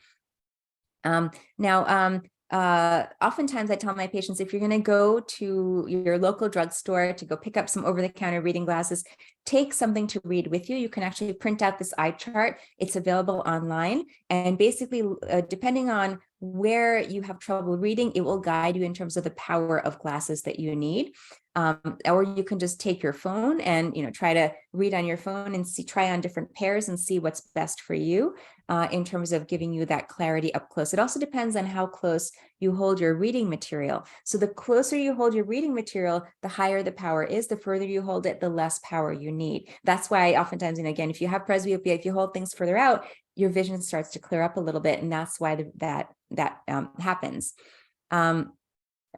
Oftentimes I tell my patients, if you're going to go to your local drugstore to go pick up some over-the-counter reading glasses, take something to read with you. You can actually print out this eye chart. It's available online. And basically, depending on where you have trouble reading, it will guide you in terms of the power of glasses that you need. Or you can just take your phone and try to read on your phone and try on different pairs and see what's best for you in terms of giving you that clarity up close. It also depends on how close you hold your reading material. So the closer you hold your reading material, the higher the power is. The further you hold it, the less power you need. That's why oftentimes, and again, if you have presbyopia, if you hold things further out, your vision starts to clear up a little bit, and that's why that happens.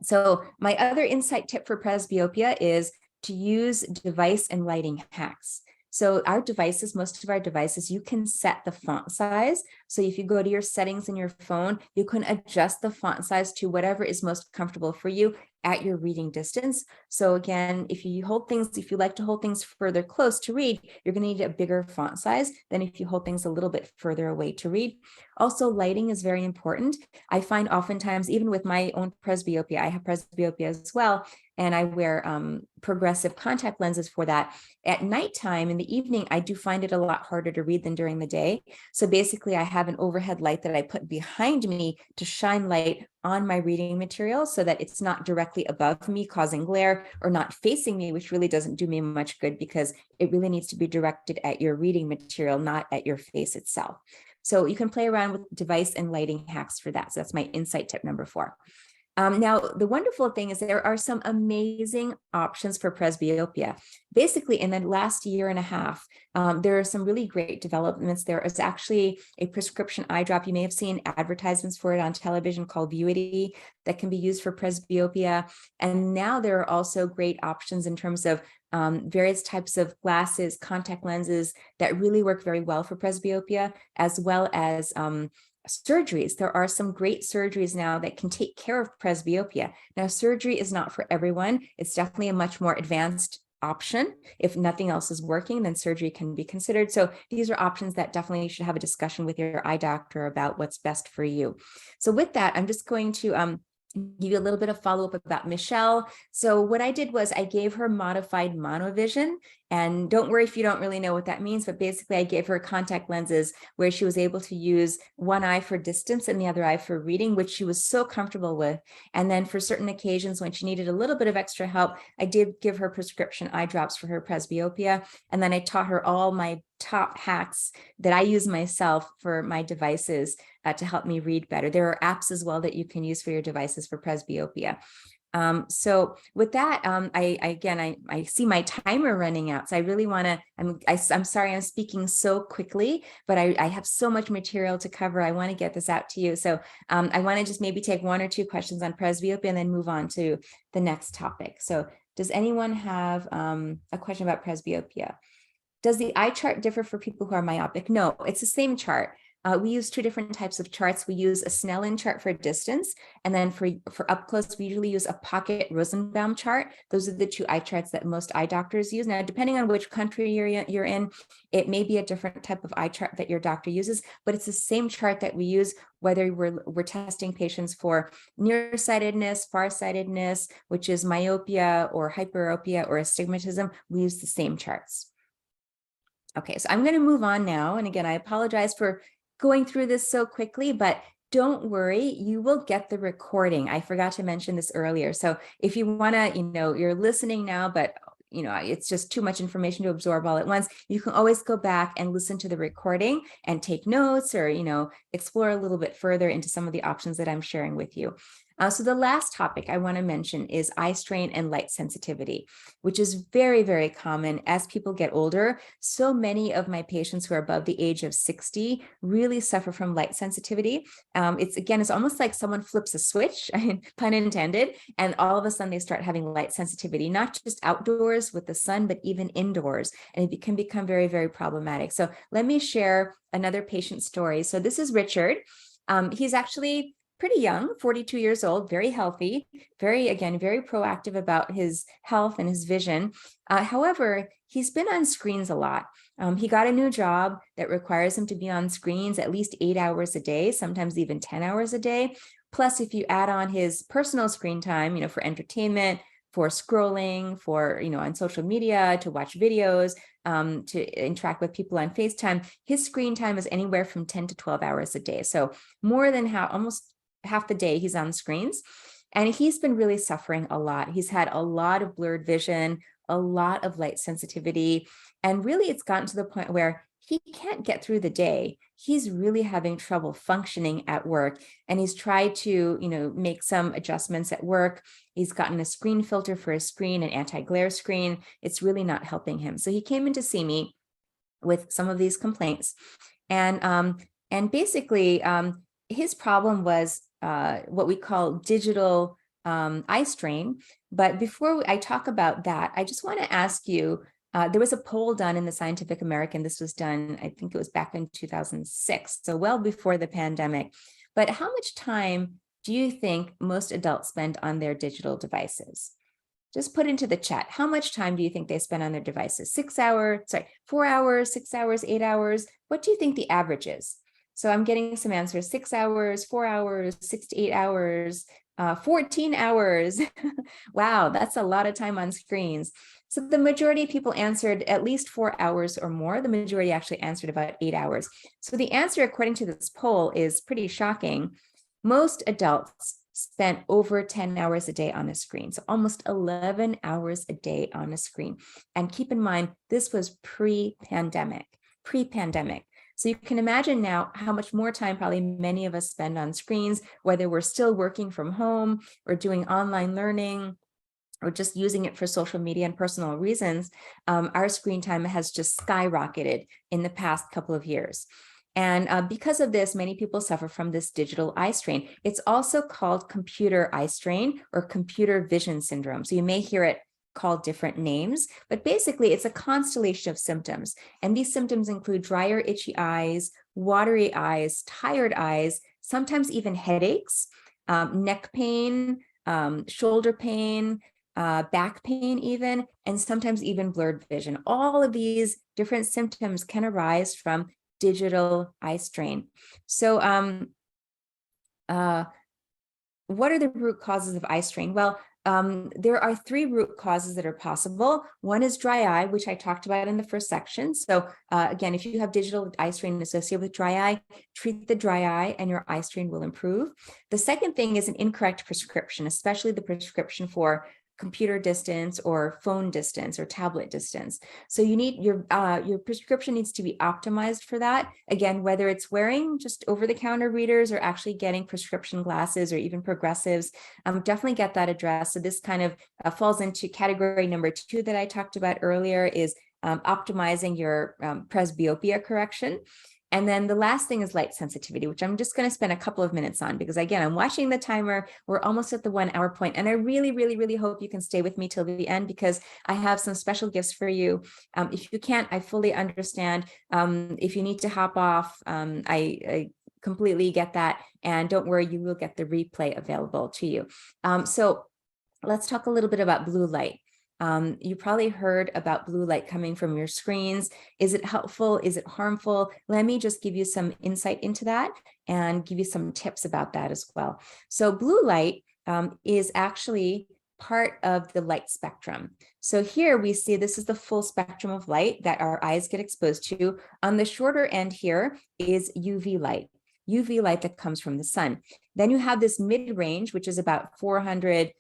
So my other insight tip for presbyopia is to use device and lighting hacks. So most of our devices, you can set the font size. So if you go to your settings in your phone, you can adjust the font size to whatever is most comfortable for you at your reading distance. So again, if you like to hold things further close to read, you're going to need a bigger font size than if you hold things a little bit further away to read. Also, lighting is very important. I find oftentimes, even with my own presbyopia, I have presbyopia as well, and I wear progressive contact lenses for that. At nighttime, in the evening, I do find it a lot harder to read than during the day. So basically, I have an overhead light that I put behind me to shine light on my reading material so that it's not directly above me causing glare, or not facing me, which really doesn't do me much good, because it really needs to be directed at your reading material, not at your face itself. So you can play around with device and lighting hacks for that. So that's my insight tip number 4. Now, the wonderful thing is there are some amazing options for presbyopia. Basically, in the last year and a half, there are some really great developments. There is actually a prescription eye drop. You may have seen advertisements for it on television called Vuity that can be used for presbyopia. And now there are also great options in terms of various types of glasses, contact lenses that really work very well for presbyopia, as well as surgeries. There are some great surgeries now that can take care of presbyopia. Now, surgery is not for everyone. It's definitely a much more advanced option. If nothing else is working, then surgery can be considered. So these are options that definitely you should have a discussion with your eye doctor about what's best for you. So with that, I'm just going to give you a little bit of follow-up about Michelle. So what I did was I gave her modified monovision, and don't worry if you don't really know what that means, but basically I gave her contact lenses where she was able to use one eye for distance and the other eye for reading, which she was so comfortable with. And then for certain occasions when she needed a little bit of extra help, I did give her prescription eye drops for her presbyopia. And then I taught her all my top hacks that I use myself for my devices to help me read better. There are apps as well that you can use for your devices for presbyopia. So with that, I see my timer running out. So I really want to, I'm sorry, I'm speaking so quickly, but I have so much material to cover. I want to get this out to you. So I want to just maybe take one or two questions on presbyopia and then move on to the next topic. So does anyone have a question about presbyopia? Does the eye chart differ for people who are myopic? No, it's the same chart. We use two different types of charts. We use a Snellen chart for distance, and then for up close, we usually use a pocket Rosenbaum chart. Those are the two eye charts that most eye doctors use. Now, depending on which country you're in, it may be a different type of eye chart that your doctor uses, but it's the same chart that we use whether we're testing patients for nearsightedness, farsightedness, which is myopia or hyperopia or astigmatism. We use the same charts. Okay, so I'm going to move on now. And again, I apologize for going through this so quickly, but don't worry, you will get the recording. I forgot to mention this earlier. So if you want to, you're listening now, but it's just too much information to absorb all at once, you can always go back and listen to the recording and take notes or, explore a little bit further into some of the options that I'm sharing with you. So the last topic I want to mention is eye strain and light sensitivity, which is very, very common as people get older. So many of my patients who are above the age of 60 really suffer from light sensitivity. It's almost like someone flips a switch, pun intended, and all of a sudden they start having light sensitivity, not just outdoors with the sun, but even indoors. And it can become very, very problematic. So let me share another patient story. So this is Richard. He's actually pretty young, 42 years old, very healthy, very proactive about his health and his vision. However, he's been on screens a lot. He got a new job that requires him to be on screens at least 8 hours a day, sometimes even 10 hours a day. Plus, if you add on his personal screen time, for entertainment, for scrolling, for, on social media, to watch videos, to interact with people on FaceTime, his screen time is anywhere from 10 to 12 hours a day. So more than almost half the day he's on screens, and he's been really suffering a lot. He's had a lot of blurred vision, a lot of light sensitivity, and really it's gotten to the point where he can't get through the day. He's really having trouble functioning at work, and he's tried to, make some adjustments at work. He's gotten a screen filter for his screen, an anti-glare screen. It's really not helping him. So he came in to see me with some of these complaints, and basically his problem was what we call digital eye strain. But before I talk about that, I just want to ask you, there was a poll done in the Scientific American. This was done, I think it was back in 2006, so well before the pandemic. But how much time do you think most adults spend on their digital devices? Just put into the chat, how much time do you think they spend on their devices? 4 hours, 6 hours, 8 hours? What do you think the average is? So I'm getting some answers: 6 hours, 4 hours, 6 to 8 hours, 14 hours. Wow, that's a lot of time on screens. So the majority of people answered at least 4 hours or more. The majority actually answered about 8 hours. So the answer, according to this poll, is pretty shocking. Most adults spent over 10 hours a day on a screen. So almost 11 hours a day on a screen. And keep in mind, this was pre-pandemic. So you can imagine now how much more time probably many of us spend on screens, whether we're still working from home or doing online learning or just using it for social media and personal reasons. Our screen time has just skyrocketed in the past couple of years. And because of this, many people suffer from this digital eye strain. It's also called computer eye strain or computer vision syndrome. So you may hear it called different names, but basically it's a constellation of symptoms. And these symptoms include dry or itchy eyes, watery eyes, tired eyes, sometimes even headaches, neck pain, shoulder pain, back pain even, and sometimes even blurred vision. All of these different symptoms can arise from digital eye strain. So what are the root causes of eye strain? Well, there are 3 root causes that are possible. One is dry eye, which I talked about in the first section. So again, if you have digital eye strain associated with dry eye, treat the dry eye and your eye strain will improve. The second thing is an incorrect prescription, especially the prescription for computer distance or phone distance or tablet distance. So you need your prescription needs to be optimized for that. Again, whether it's wearing just over-the-counter readers or actually getting prescription glasses or even progressives, definitely get that addressed. So this kind of falls into category number 2 that I talked about earlier, is optimizing your presbyopia correction. And then the last thing is light sensitivity, which I'm just going to spend a couple of minutes on, because again, I'm watching the timer. We're almost at the 1 hour point, and I really, really, really hope you can stay with me till the end, because I have some special gifts for you. If you can't, I fully understand. If you need to hop off, I completely get that. And don't worry, you will get the replay available to you. So let's talk a little bit about blue light. You probably heard about blue light coming from your screens. Is it helpful? Is it harmful? Let me just give you some insight into that and give you some tips about that as well. So blue light is actually part of the light spectrum. So here we see this is the full spectrum of light that our eyes get exposed to. On the shorter end here is UV light that comes from the sun. Then you have this mid-range, which is about 400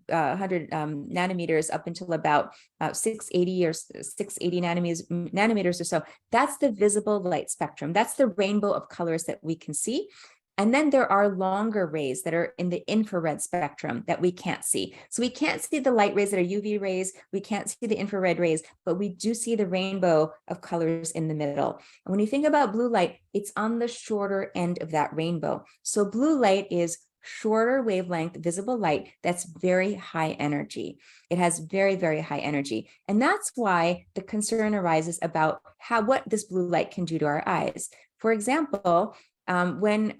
nanometers up until about 680 or 680 nanometers or so. That's the visible light spectrum. That's the rainbow of colors that we can see. And then there are longer rays that are in the infrared spectrum that we can't see. So we can't see the light rays that are UV rays. We can't see the infrared rays, but we do see the rainbow of colors in the middle. And when you think about blue light, it's on the shorter end of that rainbow. So blue light is shorter wavelength visible light that's very high energy. It has very, very high energy. And that's why the concern arises about what this blue light can do to our eyes. For example, when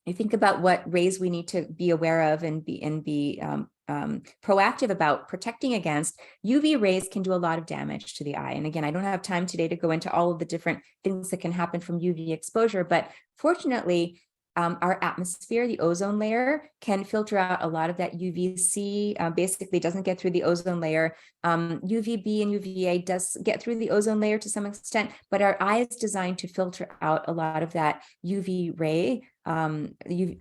you think about what rays we need to be aware of and be proactive about protecting against, UV rays can do a lot of damage to the eye. And again, I don't have time today to go into all of the different things that can happen from UV exposure, but fortunately, our atmosphere, the ozone layer, can filter out a lot of that UVC, basically doesn't get through the ozone layer. UVB and UVA does get through the ozone layer to some extent, but our eye is designed to filter out a lot of that UV ray, a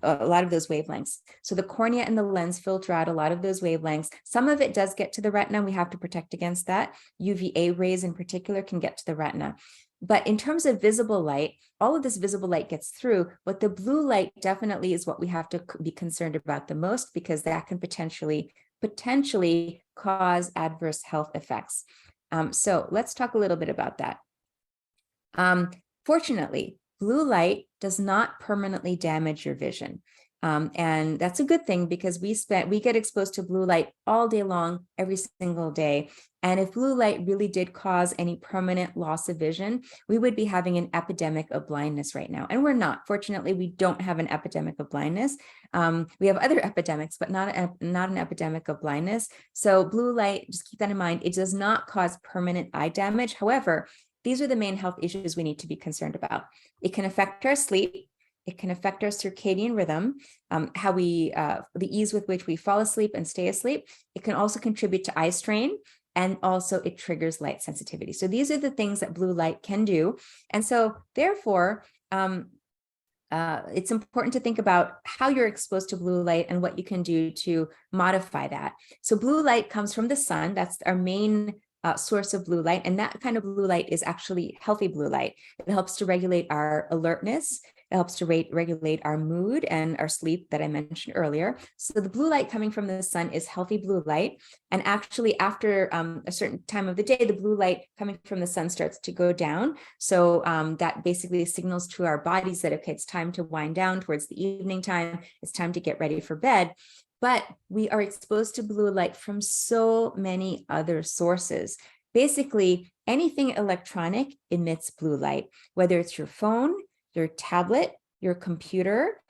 lot of those wavelengths. So the cornea and the lens filter out a lot of those wavelengths. Some of it does get to the retina. We have to protect against that. UVA rays in particular can get to the retina. But in terms of visible light, all of this visible light gets through, but the blue light definitely is what we have to be concerned about the most, because that can potentially cause adverse health effects. So let's talk a little bit about that. Fortunately, blue light does not permanently damage your vision. And that's a good thing, because we get exposed to blue light all day long, every single day. And if blue light really did cause any permanent loss of vision, we would be having an epidemic of blindness right now. And we're not. Fortunately, we don't have an epidemic of blindness. We have other epidemics, but not an epidemic of blindness. So blue light, just keep that in mind, it does not cause permanent eye damage. However, these are the main health issues we need to be concerned about. It can affect our sleep. It can affect our circadian rhythm, the ease with which we fall asleep and stay asleep. It can also contribute to eye strain, and also it triggers light sensitivity. So these are the things that blue light can do. And so therefore, it's important to think about how you're exposed to blue light and what you can do to modify that. So blue light comes from the sun. That's our main source of blue light. And that kind of blue light is actually healthy blue light. It helps to regulate our alertness. It helps to regulate our mood and our sleep that I mentioned earlier. So the blue light coming from the sun is healthy blue light. And actually, after a certain time of the day, the blue light coming from the sun starts to go down. So that basically signals to our bodies that, okay, it's time to wind down towards the evening time. It's time to get ready for bed. but we are exposed to blue light from so many other sources. Basically, anything electronic emits blue light, whether it's your phone, your tablet, your computer,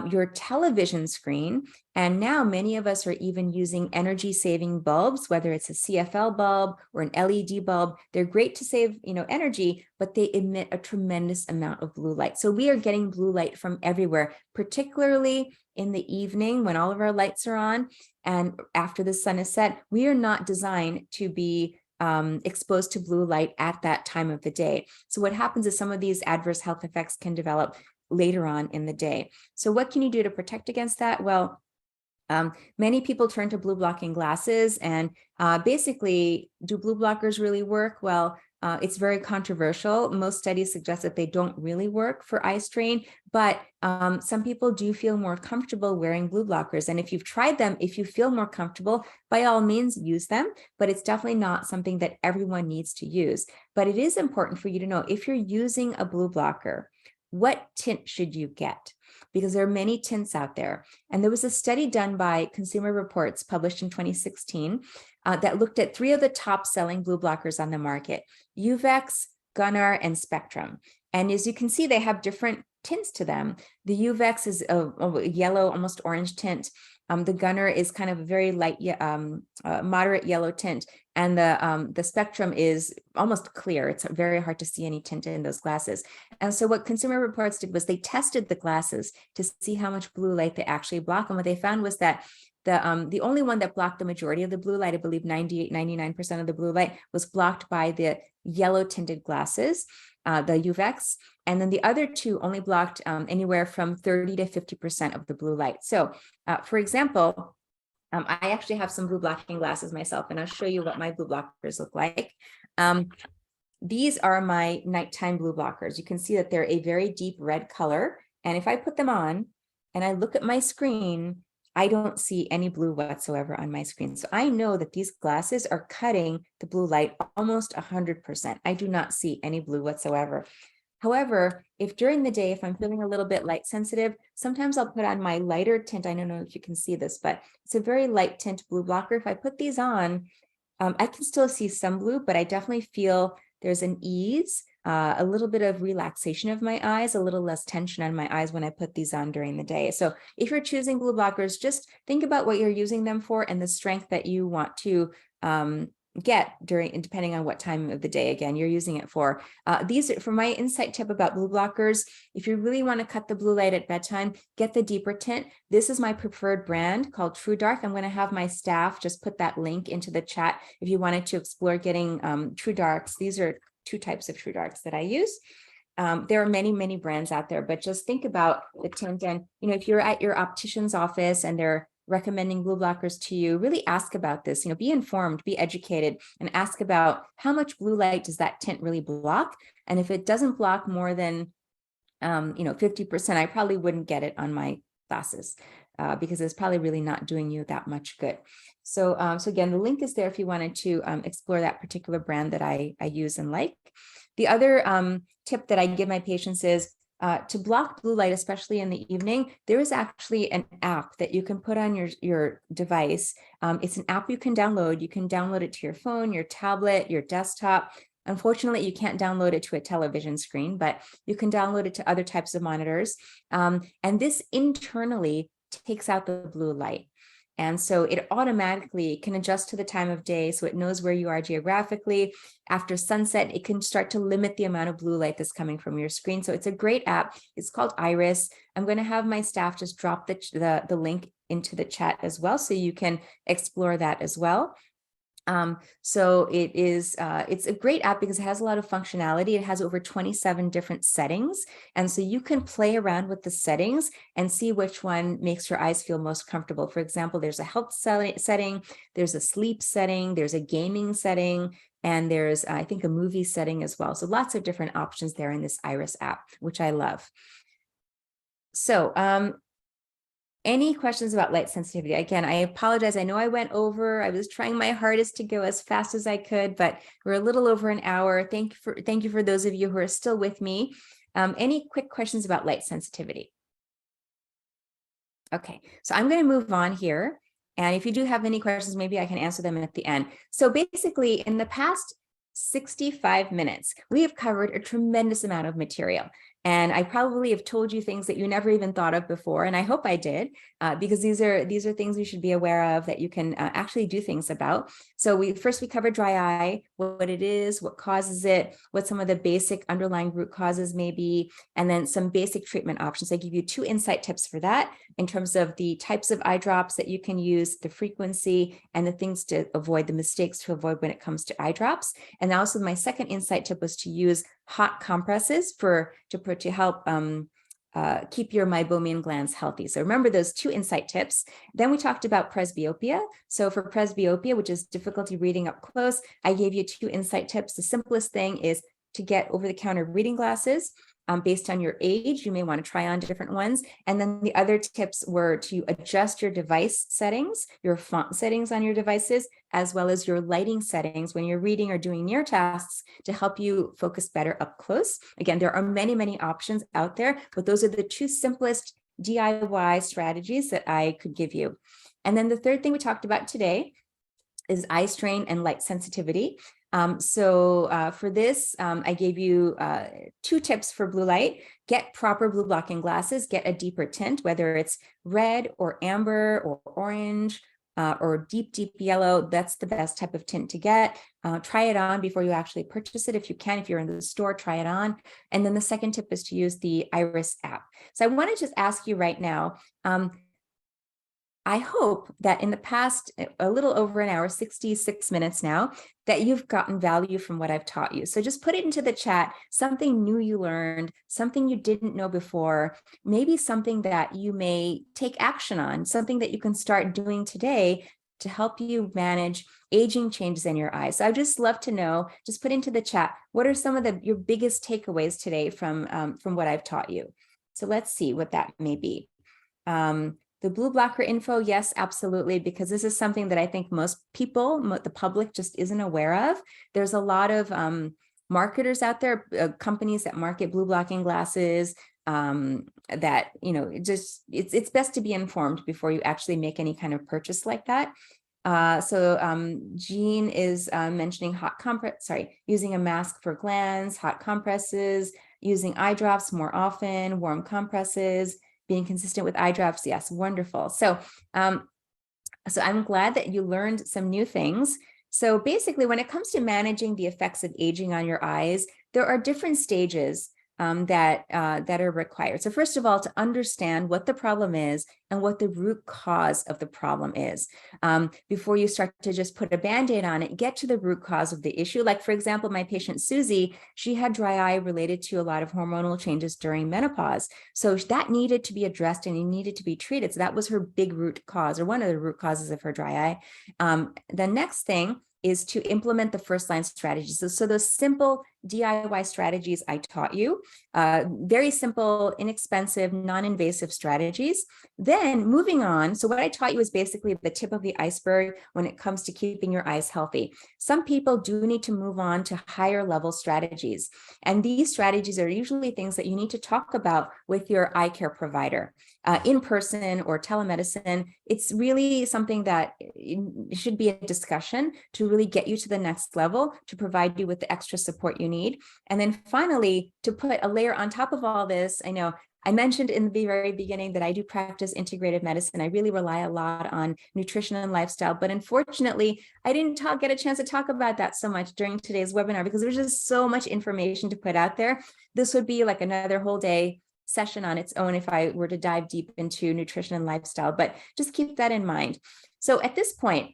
your television screen. And now many of us are even using energy saving bulbs, whether it's a CFL bulb or an LED bulb. They're great to save, energy, but they emit a tremendous amount of blue light. So we are getting blue light from everywhere, particularly in the evening when all of our lights are on and after the sun is set. We are not designed to be exposed to blue light at that time of the day. So what happens is some of these adverse health effects can develop later on in the day. So what can you do to protect against that? Well, many people turn to blue blocking glasses, and basically, do blue blockers really work? Well, it's very controversial. Most studies suggest that they don't really work for eye strain, but some people do feel more comfortable wearing blue blockers. And if you've tried them, if you feel more comfortable, by all means use them, but it's definitely not something that everyone needs to use. But it is important for you to know, if you're using a blue blocker, what tint should you get? Because there are many tints out there. And there was a study done by Consumer Reports published in 2016 that looked at 3 of the top selling blue blockers on the market: Uvex, Gunnar, and Spectrum. And as you can see, they have different tints to them. The Uvex is a yellow, almost orange tint. The Gunnar is kind of a very light, moderate yellow tint. And the Spectrum is almost clear. It's very hard to see any tint in those glasses. And so what Consumer Reports did was they tested the glasses to see how much blue light they actually block. And what they found was that the only one that blocked the majority of the blue light, I believe 98, 99% of the blue light, was blocked by the yellow tinted glasses, the Uvex. And then the other 2 only blocked anywhere from 30 to 50% of the blue light. So for example, I actually have some blue blocking glasses myself, and I'll show you what my blue blockers look like. These are my nighttime blue blockers. You can see that they're a very deep red color. And if I put them on and I look at my screen, I don't see any blue whatsoever on my screen. So I know that these glasses are cutting the blue light almost 100%. I do not see any blue whatsoever. However, if during the day, if I'm feeling a little bit light sensitive, sometimes I'll put on my lighter tint. I don't know if you can see this, but it's a very light tint blue blocker. If I put these on, I can still see some blue, but I definitely feel there's an ease, a little bit of relaxation of my eyes, a little less tension on my eyes when I put these on during the day. So if you're choosing blue blockers, just think about what you're using them for and the strength that you want to get during, depending on what time of the day, again, you're using it for. These are for my insight tip about blue blockers. If you really want to cut the blue light at bedtime, get the deeper tint. This is my preferred brand called True Dark. I'm going to have my staff just put that link into the chat if you wanted to explore getting True Darks. These are 2 types of True Darks that I use. There are many, many brands out there, but just think about the tint. And, if you're at your optician's office and they're recommending blue blockers to you, really ask about this, be informed, be educated, and ask about how much blue light does that tint really block. And if it doesn't block more than, 50%, I probably wouldn't get it on my glasses because it's probably really not doing you that much good. So, so again, the link is there if you wanted to explore that particular brand that I use and like. The other tip that I give my patients is to block blue light, especially in the evening. There is actually an app that you can put on your device. It's an app you can download. You can download it to your phone, your tablet, your desktop. Unfortunately, you can't download it to a television screen, but you can download it to other types of monitors. And this internally takes out the blue light. And so it automatically can adjust to the time of day, so it knows where you are geographically. After sunset, it can start to limit the amount of blue light that's coming from your screen. So it's a great app. It's called Iris. I'm going to have my staff just drop the link into the chat as well, so you can explore that as well. So it's a great app because it has a lot of functionality. It has over 27 different settings. And so you can play around with the settings and see which one makes your eyes feel most comfortable. For example, there's a health setting, there's a sleep setting, there's a gaming setting, and there's, I think, a movie setting as well. So lots of different options there in this Iris app, which I love. So, any questions about light sensitivity? Again, I apologize. I know I went over. I was trying my hardest to go as fast as I could, but we're a little over an hour. Thank you for those of you who are still with me. Any quick questions about light sensitivity? Okay, so I'm going to move on here. And if you do have any questions, maybe I can answer them at the end. So basically, in the past 65 minutes, we have covered a tremendous amount of material. And I probably have told you things that you never even thought of before. And I hope I did, because these are things you should be aware of that you can actually do things about. So we covered dry eye, what it is, what causes it, what some of the basic underlying root causes may be, and then some basic treatment options. I give you 2 insight tips for that in terms of the types of eye drops that you can use, the frequency, and the things to avoid, the mistakes to avoid when it comes to eye drops. And also my second insight tip was to use hot compresses to help keep your meibomian glands healthy. So remember those 2 insight tips. Then we talked about presbyopia. So for presbyopia, which is difficulty reading up close, I gave you 2 insight tips. The simplest thing is to get over-the-counter reading glasses. Based on your age, you may want to try on different ones. And then the other tips were to adjust your device settings, your font settings on your devices, as well as your lighting settings when you're reading or doing near tasks to help you focus better up close. Again, there are many, many options out there, but those are the 2 simplest DIY strategies that I could give you. And then the third thing we talked about today is eye strain and light sensitivity. For this, I gave you 2 tips for blue light. Get proper blue blocking glasses, get a deeper tint, whether it's red or amber or orange or deep, deep yellow. That's the best type of tint to get. Try it on before you actually purchase it. If you can, if you're in the store, try it on. And then the second tip is to use the Iris app. So I want to just ask you right now, I hope that in the past, a little over an hour, 66 minutes now, that you've gotten value from what I've taught you. So just put it into the chat, something new you learned, something you didn't know before, maybe something that you may take action on, something that you can start doing today to help you manage aging changes in your eyes. So I'd just love to know, just put into the chat, what are some of your biggest takeaways today from what I've taught you? So let's see what that may be. The blue blocker info, yes, absolutely, because this is something that I think most people, the public just isn't aware of. There's a lot of marketers out there, companies that market blue blocking glasses, that, it's best to be informed before you actually make any kind of purchase like that. Jean is mentioning using a mask for glands, hot compresses, using eye drops more often, warm compresses, being consistent with eye drops. Yes, wonderful. So I'm glad that you learned some new things. So basically, when it comes to managing the effects of aging on your eyes, there are different stages that are required. So first of all, to understand what the problem is and what the root cause of the problem is. Before you start to just put a Band-Aid on it, get to the root cause of the issue. Like, for example, my patient Susie, she had dry eye related to a lot of hormonal changes during menopause. So that needed to be addressed and it needed to be treated. So that was her big root cause, or one of the root causes of her dry eye. The next thing is to implement the first line strategies. So those simple DIY strategies I taught you, very simple, inexpensive, non-invasive strategies. Then moving on, so what I taught you is basically the tip of the iceberg when it comes to keeping your eyes healthy. Some people do need to move on to higher level strategies. And these strategies are usually things that you need to talk about with your eye care provider, in person or telemedicine. It's really something that should be a discussion to really get you to the next level, to provide you with the extra support you need. And then finally, to put a layer on top of all this, I know I mentioned in the very beginning that I do practice integrative medicine. I really rely a lot on nutrition and lifestyle, but unfortunately, I didn't get a chance to talk about that so much during today's webinar because there's just so much information to put out there. This would be like another whole day session on its own if I were to dive deep into nutrition and lifestyle, but just keep that in mind. So at this point,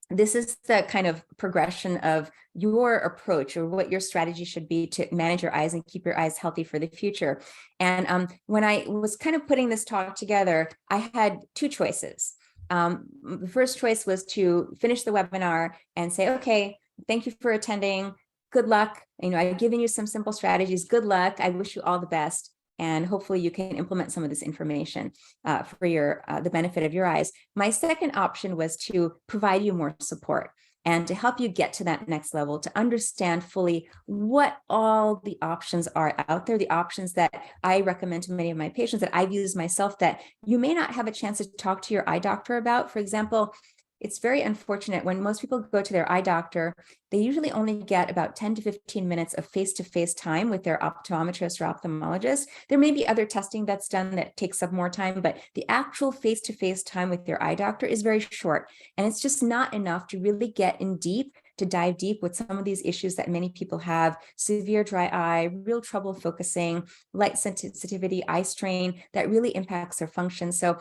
this is the kind of progression of your approach or what your strategy should be to manage your eyes and keep your eyes healthy for the future. And when I was kind of putting this talk together, I had 2 choices. The first choice was to finish the webinar and say, okay, thank you for attending. Good luck. I've given you some simple strategies. Good luck. I wish you all the best. And hopefully you can implement some of this information for the benefit of your eyes. My second option was to provide you more support. and to help you get to that next level, to understand fully what all the options are out there, the options that I recommend to many of my patients that I've used myself that you may not have a chance to talk to your eye doctor about. For example, it's very unfortunate when most people go to their eye doctor, they usually only get about 10 to 15 minutes of face-to-face time with their optometrist or ophthalmologist. There may be other testing that's done that takes up more time, but the actual face-to-face time with your eye doctor is very short. And it's just not enough to really get in deep, to dive deep with some of these issues that many people have: severe dry eye, real trouble focusing, light sensitivity, eye strain that really impacts their function. So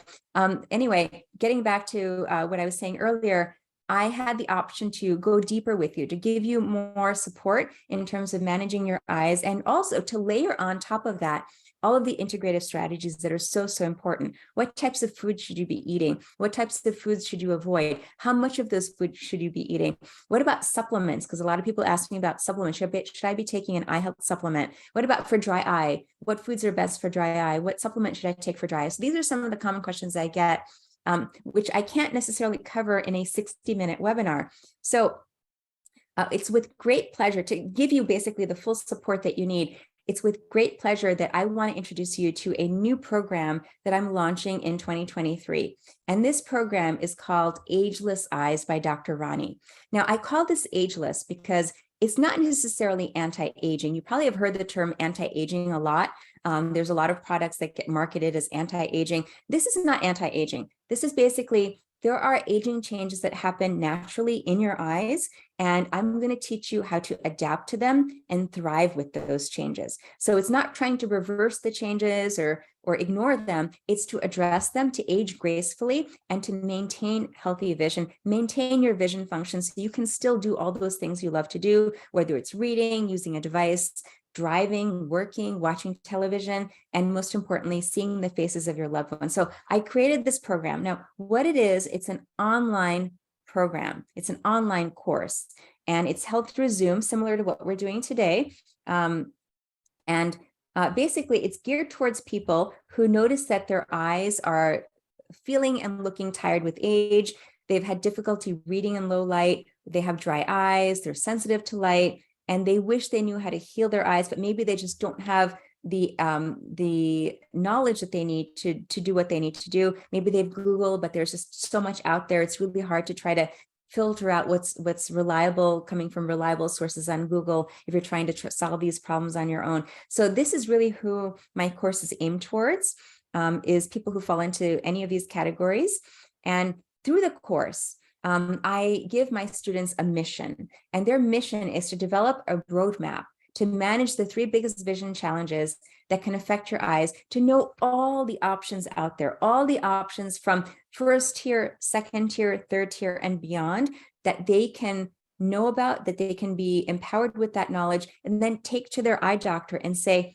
anyway, getting back to what I was saying earlier, I had the option to go deeper with you, to give you more support in terms of managing your eyes, and also to layer on top of that all of the integrative strategies that are so, so important. What types of foods should you be eating? What types of foods should you avoid? How much of those foods should you be eating? What about supplements? Because a lot of people ask me about supplements. Should I be taking an eye health supplement? What about for dry eye? What foods are best for dry eye? What supplement should I take for dry eye? So these are some of the common questions I get, which I can't necessarily cover in a 60-minute webinar. So it's with great pleasure to give you basically the full support that you need. It's with great pleasure that I want to introduce you to a new program that I'm launching in 2023. And this program is called Ageless Eyes by Dr. Rani. Now, I call this ageless because it's not necessarily anti-aging. You probably have heard the term anti-aging a lot. There's a lot of products that get marketed as anti-aging. This is not anti-aging. This is basically, there are aging changes that happen naturally in your eyes, and I'm going to teach you how to adapt to them and thrive with those changes. So it's not trying to reverse the changes or ignore them. It's to address them, to age gracefully, and to maintain healthy vision, maintain your vision function so you can still do all those things you love to do, whether it's reading, using a device, driving, working, watching television, and most importantly, seeing the faces of your loved ones. So I created this program. Now, what it is, it's an online program. It's an online course, and it's held through Zoom, similar to what we're doing today. Basically, it's geared towards people who notice that their eyes are feeling and looking tired with age. They've had difficulty reading in low light. They have dry eyes. They're sensitive to light, and they wish they knew how to heal their eyes, but maybe they just don't have the knowledge that they need to do what they need to do. Maybe they've Googled, but there's just so much out there. It's really hard to try to filter out what's reliable, coming from reliable sources on Google if you're trying to solve these problems on your own. So this is really who my course is aimed towards, is people who fall into any of these categories. And through the course, I give my students a mission, and their mission is to develop a roadmap to manage the 3 biggest vision challenges that can affect your eyes, to know all the options out there, all the options from first tier, second tier, third tier, and beyond that they can know about, that they can be empowered with that knowledge, and then take to their eye doctor and say,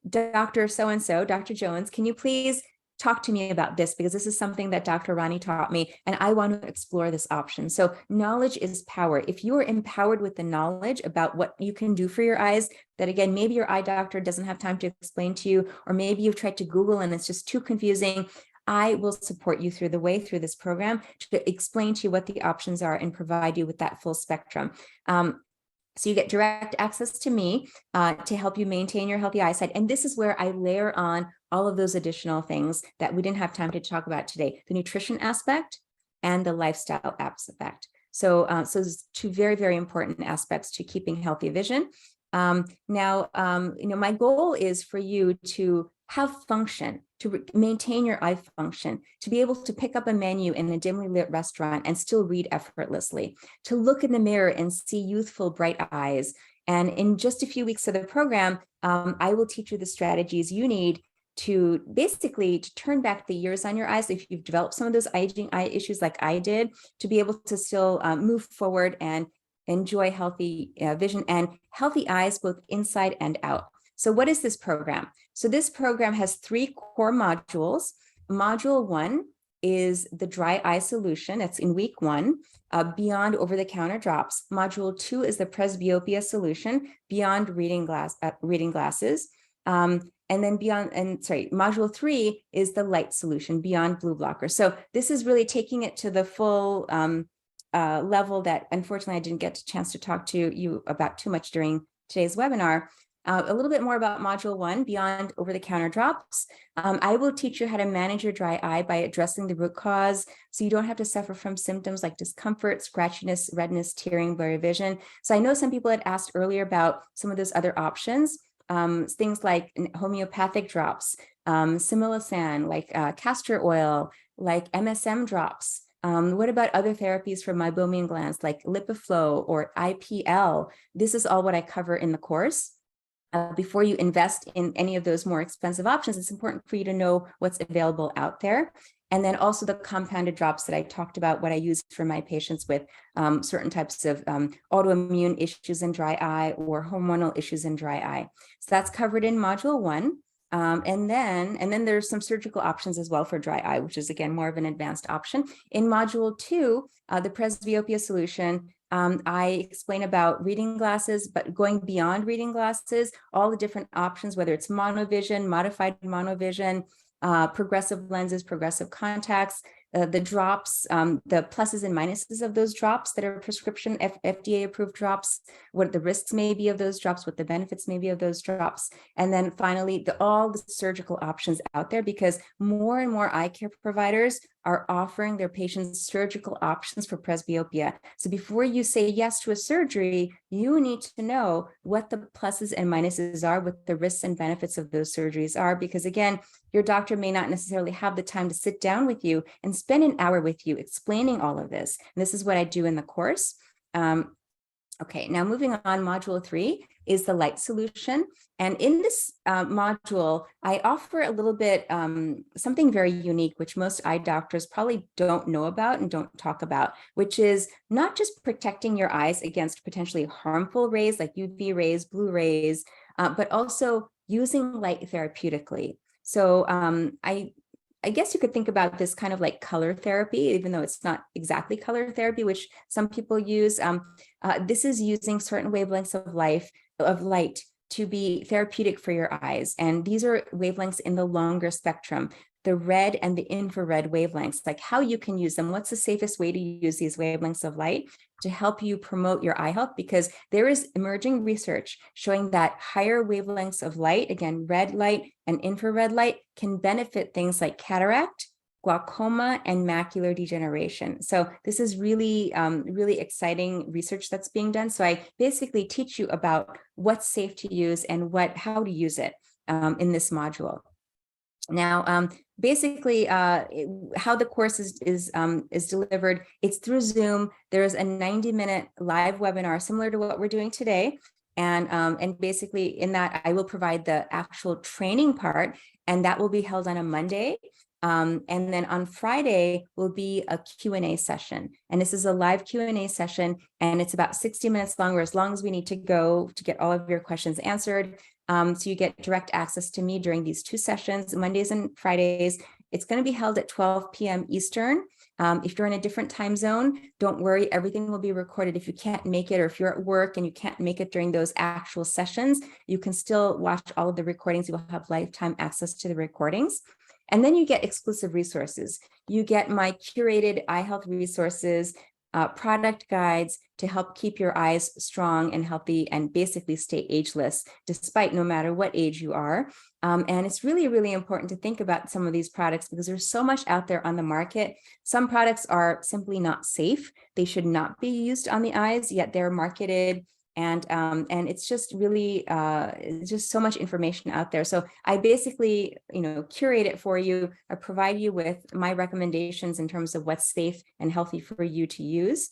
Dr. So-and-so, Dr. Jones, can you please talk to me about this, because this is something that Dr. Rani taught me, and I want to explore this option. So knowledge is power. If you are empowered with the knowledge about what you can do for your eyes, that again, maybe your eye doctor doesn't have time to explain to you, or maybe you've tried to Google and it's just too confusing, I will support you through this program to explain to you what the options are and provide you with that full spectrum. So you get direct access to me to help you maintain your healthy eyesight. And this is where I layer on all of those additional things that we didn't have time to talk about today: the nutrition aspect and the lifestyle aspect. So there's 2 very, very important aspects to keeping healthy vision. My goal is for you to have function, to maintain your eye function, to be able to pick up a menu in a dimly lit restaurant and still read effortlessly, to look in the mirror and see youthful, bright eyes. And in just a few weeks of the program, I will teach you the strategies you need to basically to turn back the years on your eyes. If you've developed some of those aging eye issues like I did, to be able to still move forward and enjoy healthy vision and healthy eyes, both inside and out. So what is this program? So this program has 3 core modules. Module 1 is the dry eye solution. That's in week 1, beyond over-the-counter drops. Module 2 is the presbyopia solution, beyond reading glasses. Module 3 is the light solution, beyond blue blocker. So this is really taking it to the full level that unfortunately I didn't get a chance to talk to you about too much during today's webinar, a little bit more about module 1, beyond over-the-counter drops. I will teach you how to manage your dry eye by addressing the root cause, so you don't have to suffer from symptoms like discomfort, scratchiness, redness, tearing, blurry vision. So I know some people had asked earlier about some of those other options, things like homeopathic drops, Similasan, like castor oil, like MSM drops. What about other therapies for meibomian glands like LipiFlow or IPL? This is all what I cover in the course. Before you invest in any of those more expensive options, it's important for you to know what's available out there. And then also the compounded drops that I talked about, what I use for my patients with certain types of autoimmune issues in dry eye or hormonal issues in dry eye. So that's covered in module 1. And then there's some surgical options as well for dry eye, which is again more of an advanced option. In module 2, the presbyopia solution, I explain about reading glasses, but going beyond reading glasses, all the different options, whether it's monovision, modified monovision, progressive lenses, progressive contacts, the drops, the pluses and minuses of those drops that are prescription FDA approved drops, what the risks may be of those drops, what the benefits may be of those drops. And then finally, all the surgical options out there, because more and more eye care providers are offering their patients surgical options for presbyopia. So before you say yes to a surgery, you need to know what the pluses and minuses are, what the risks and benefits of those surgeries are, because again, your doctor may not necessarily have the time to sit down with you and spend an hour with you explaining all of this. And this is what I do in the course. Okay, now moving on, module 3 is the light solution. And in this module, I offer a little bit something very unique, which most eye doctors probably don't know about and don't talk about, which is not just protecting your eyes against potentially harmful rays like UV rays, blue rays, but also using light therapeutically. So I guess you could think about this kind of like color therapy, even though it's not exactly color therapy, which some people use. This is using certain wavelengths of light to be therapeutic for your eyes. And these are wavelengths in the longer spectrum, the red and the infrared wavelengths, like how you can use them. What's the safest way to use these wavelengths of light to help you promote your eye health? Because there is emerging research showing that higher wavelengths of light, again, red light and infrared light, can benefit things like cataract, glaucoma, and macular degeneration. So this is really, really exciting research that's being done. So I basically teach you about what's safe to use and how to use it in this module. Now, basically, how the course is delivered, it's through Zoom. There's a 90-minute live webinar similar to what we're doing today. And basically in that, I will provide the actual training part, and that will be held on a Monday. And then on Friday will be a Q&A session. And this is a live Q&A session, and it's about 60 minutes long, or as long as we need to go to get all of your questions answered. So you get direct access to me during these 2 sessions, Mondays and Fridays. It's going to be held at 12 p.m. Eastern. If you're in a different time zone, don't worry, everything will be recorded. If you can't make it, or if you're at work and you can't make it during those actual sessions, you can still watch all of the recordings. You will have lifetime access to the recordings. And then you get exclusive resources. You get my curated eye health resources, product guides to help keep your eyes strong and healthy and basically stay ageless, despite no matter what age you are. And it's really, really important to think about some of these products because there's so much out there on the market. Some products are simply not safe. They should not be used on the eyes, yet they're marketed. And it's just really just so much information out there. So I basically, curate it for you. I provide you with my recommendations in terms of what's safe and healthy for you to use,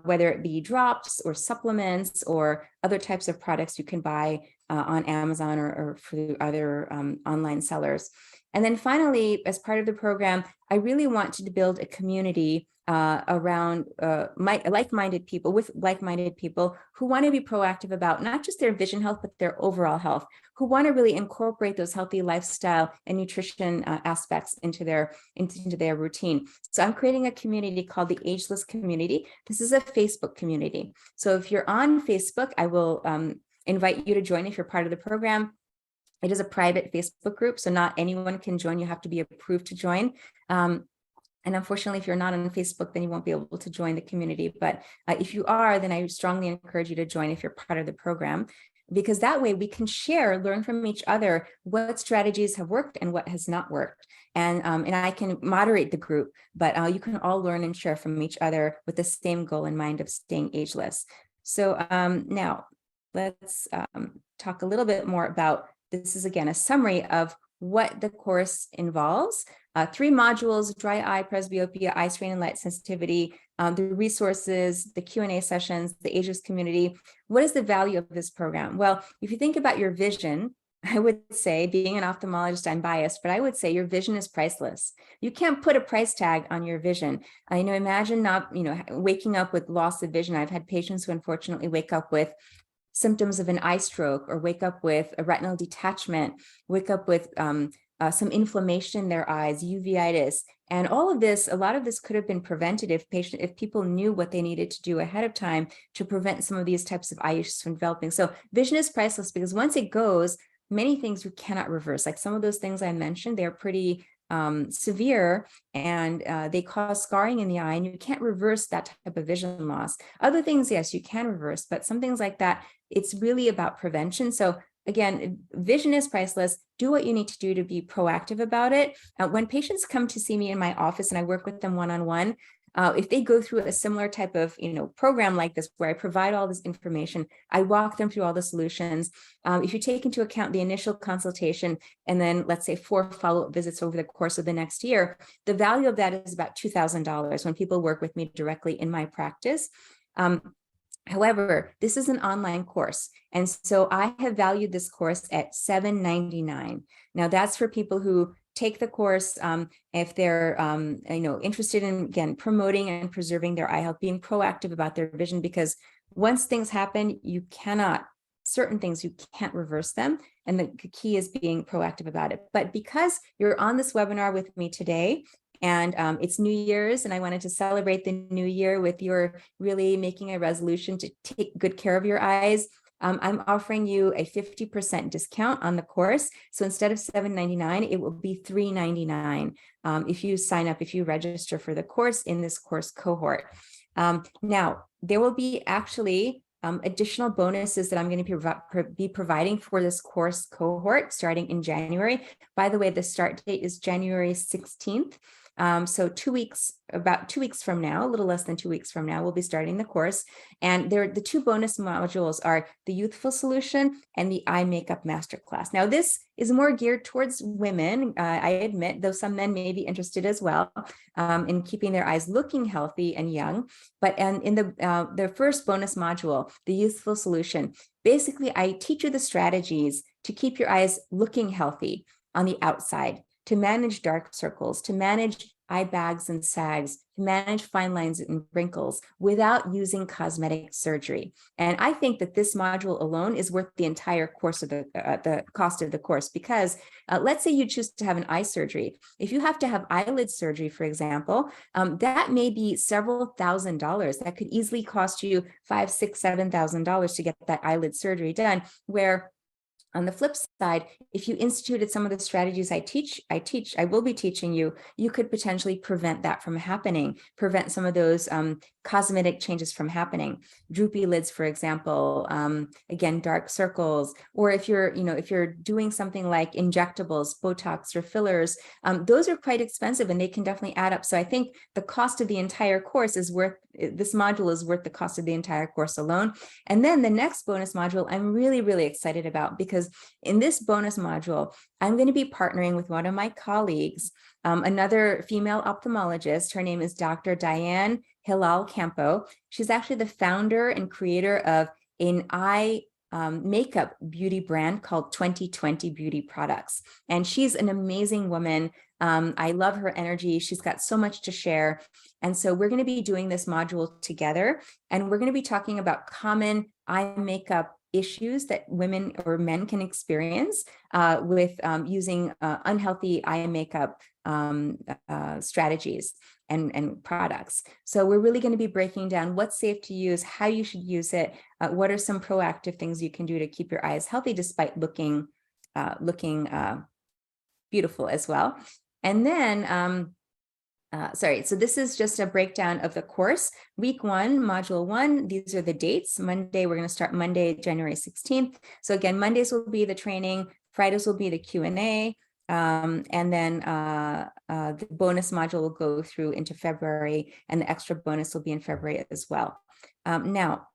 whether it be drops or supplements or other types of products you can buy on Amazon or through other online sellers. And then finally, as part of the program, I really want to build a community around like-minded people, with like-minded people who want to be proactive about not just their vision health, but their overall health, who want to really incorporate those healthy lifestyle and nutrition aspects into their routine. So I'm creating a community called the Ageless Community. This is a Facebook community. So if you're on Facebook, I will invite you to join if you're part of the program. It is a private Facebook group, so not anyone can join. You have to be approved to join. And unfortunately, if you're not on Facebook, then you won't be able to join the community. But if you are, then I strongly encourage you to join if you're part of the program, because that way we can share, learn from each other what strategies have worked and what has not worked. And I can moderate the group, but you can all learn and share from each other with the same goal in mind of staying ageless. So now let's talk a little bit more about, this is again a summary of what the course involves. 3 modules: dry eye, presbyopia, eye strain and light sensitivity, the resources, the Q&A sessions, the ageless community. What is the value of this program? Well, if you think about your vision, I would say, being an ophthalmologist, I'm biased, but I would say your vision is priceless. You can't put a price tag on your vision. Imagine not, waking up with loss of vision. I've had patients who unfortunately wake up with symptoms of an eye stroke, or wake up with a retinal detachment, wake up with some inflammation in their eyes, uveitis, and all of this. A lot of this could have been prevented if people knew what they needed to do ahead of time to prevent some of these types of eye issues from developing. So vision is priceless, because once it goes, many things you cannot reverse. Like some of those things I mentioned, they're pretty severe, and they cause scarring in the eye, and you can't reverse that type of vision loss. Other things, yes, you can reverse, but some things like that, it's really about prevention. So again, vision is priceless. Do what you need to do to be proactive about it. When patients come to see me in my office and I work with them one-on-one, if they go through a similar type of program like this, where I provide all this information, I walk them through all the solutions. If you take into account the initial consultation and then let's say 4 follow-up visits over the course of the next year, the value of that is about $2,000 when people work with me directly in my practice. However, this is an online course, and so I have valued this course at $799. Now, that's for people who take the course if they're interested in, again, promoting and preserving their eye health, being proactive about their vision, because once things happen, certain things you can't reverse them, and the key is being proactive about it. But because you're on this webinar with me today, and it's New Year's, and I wanted to celebrate the new year with your really making a resolution to take good care of your eyes, I'm offering you a 50% discount on the course. So instead of $799, it will be $399 if you sign up, if you register for the course in this course cohort. Now, there will be actually additional bonuses that I'm going to be providing for this course cohort starting in January. By the way, the start date is January 16th. So about 2 weeks from now, a little less than 2 weeks from now, we'll be starting the course. And the 2 bonus modules are the Youthful Solution and the Eye Makeup Masterclass. Now, this is more geared towards women, I admit, though some men may be interested as well in keeping their eyes looking healthy and young. But in the first bonus module, the Youthful Solution, basically, I teach you the strategies to keep your eyes looking healthy on the outside, to manage dark circles, to manage eye bags and sags, to manage fine lines and wrinkles without using cosmetic surgery. And I think that this module alone is worth the entire course of the cost of the course, because let's say you choose to have an eye surgery. If you have to have eyelid surgery, for example, that may be several $1,000s. That could easily cost you $5,000, $6,000, $7,000 to get that eyelid surgery done, where on the flip side, if you instituted some of the strategies I will be teaching you, you could potentially prevent that from happening, prevent some of those cosmetic changes from happening. Droopy lids, for example, again, dark circles, or if you're doing something like injectables, Botox or fillers, those are quite expensive and they can definitely add up. So I think the cost of the entire course this module is worth the cost of the entire course alone. And then the next bonus module I'm really, really excited about, because in this bonus module, I'm going to be partnering with one of my colleagues, another female ophthalmologist. Her name is Dr. Diane Hilal Campo. She's actually the founder and creator of an eye makeup beauty brand called 2020 Beauty Products. And she's an amazing woman. I love her energy. She's got so much to share. And so we're going to be doing this module together, and we're going to be talking about common eye makeup issues that women or men can experience with using unhealthy eye makeup strategies and products. So we're really going to be breaking down what's safe to use, how you should use it, what are some proactive things you can do to keep your eyes healthy despite looking beautiful as well. And then Sorry, so this is just a breakdown of the course. Week 1, module 1, these are the dates. Monday, we're going to start Monday, January 16th. So again, Mondays will be the training, Fridays will be the Q&A, and then the bonus module will go through into February, and the extra bonus will be in February as well. Now,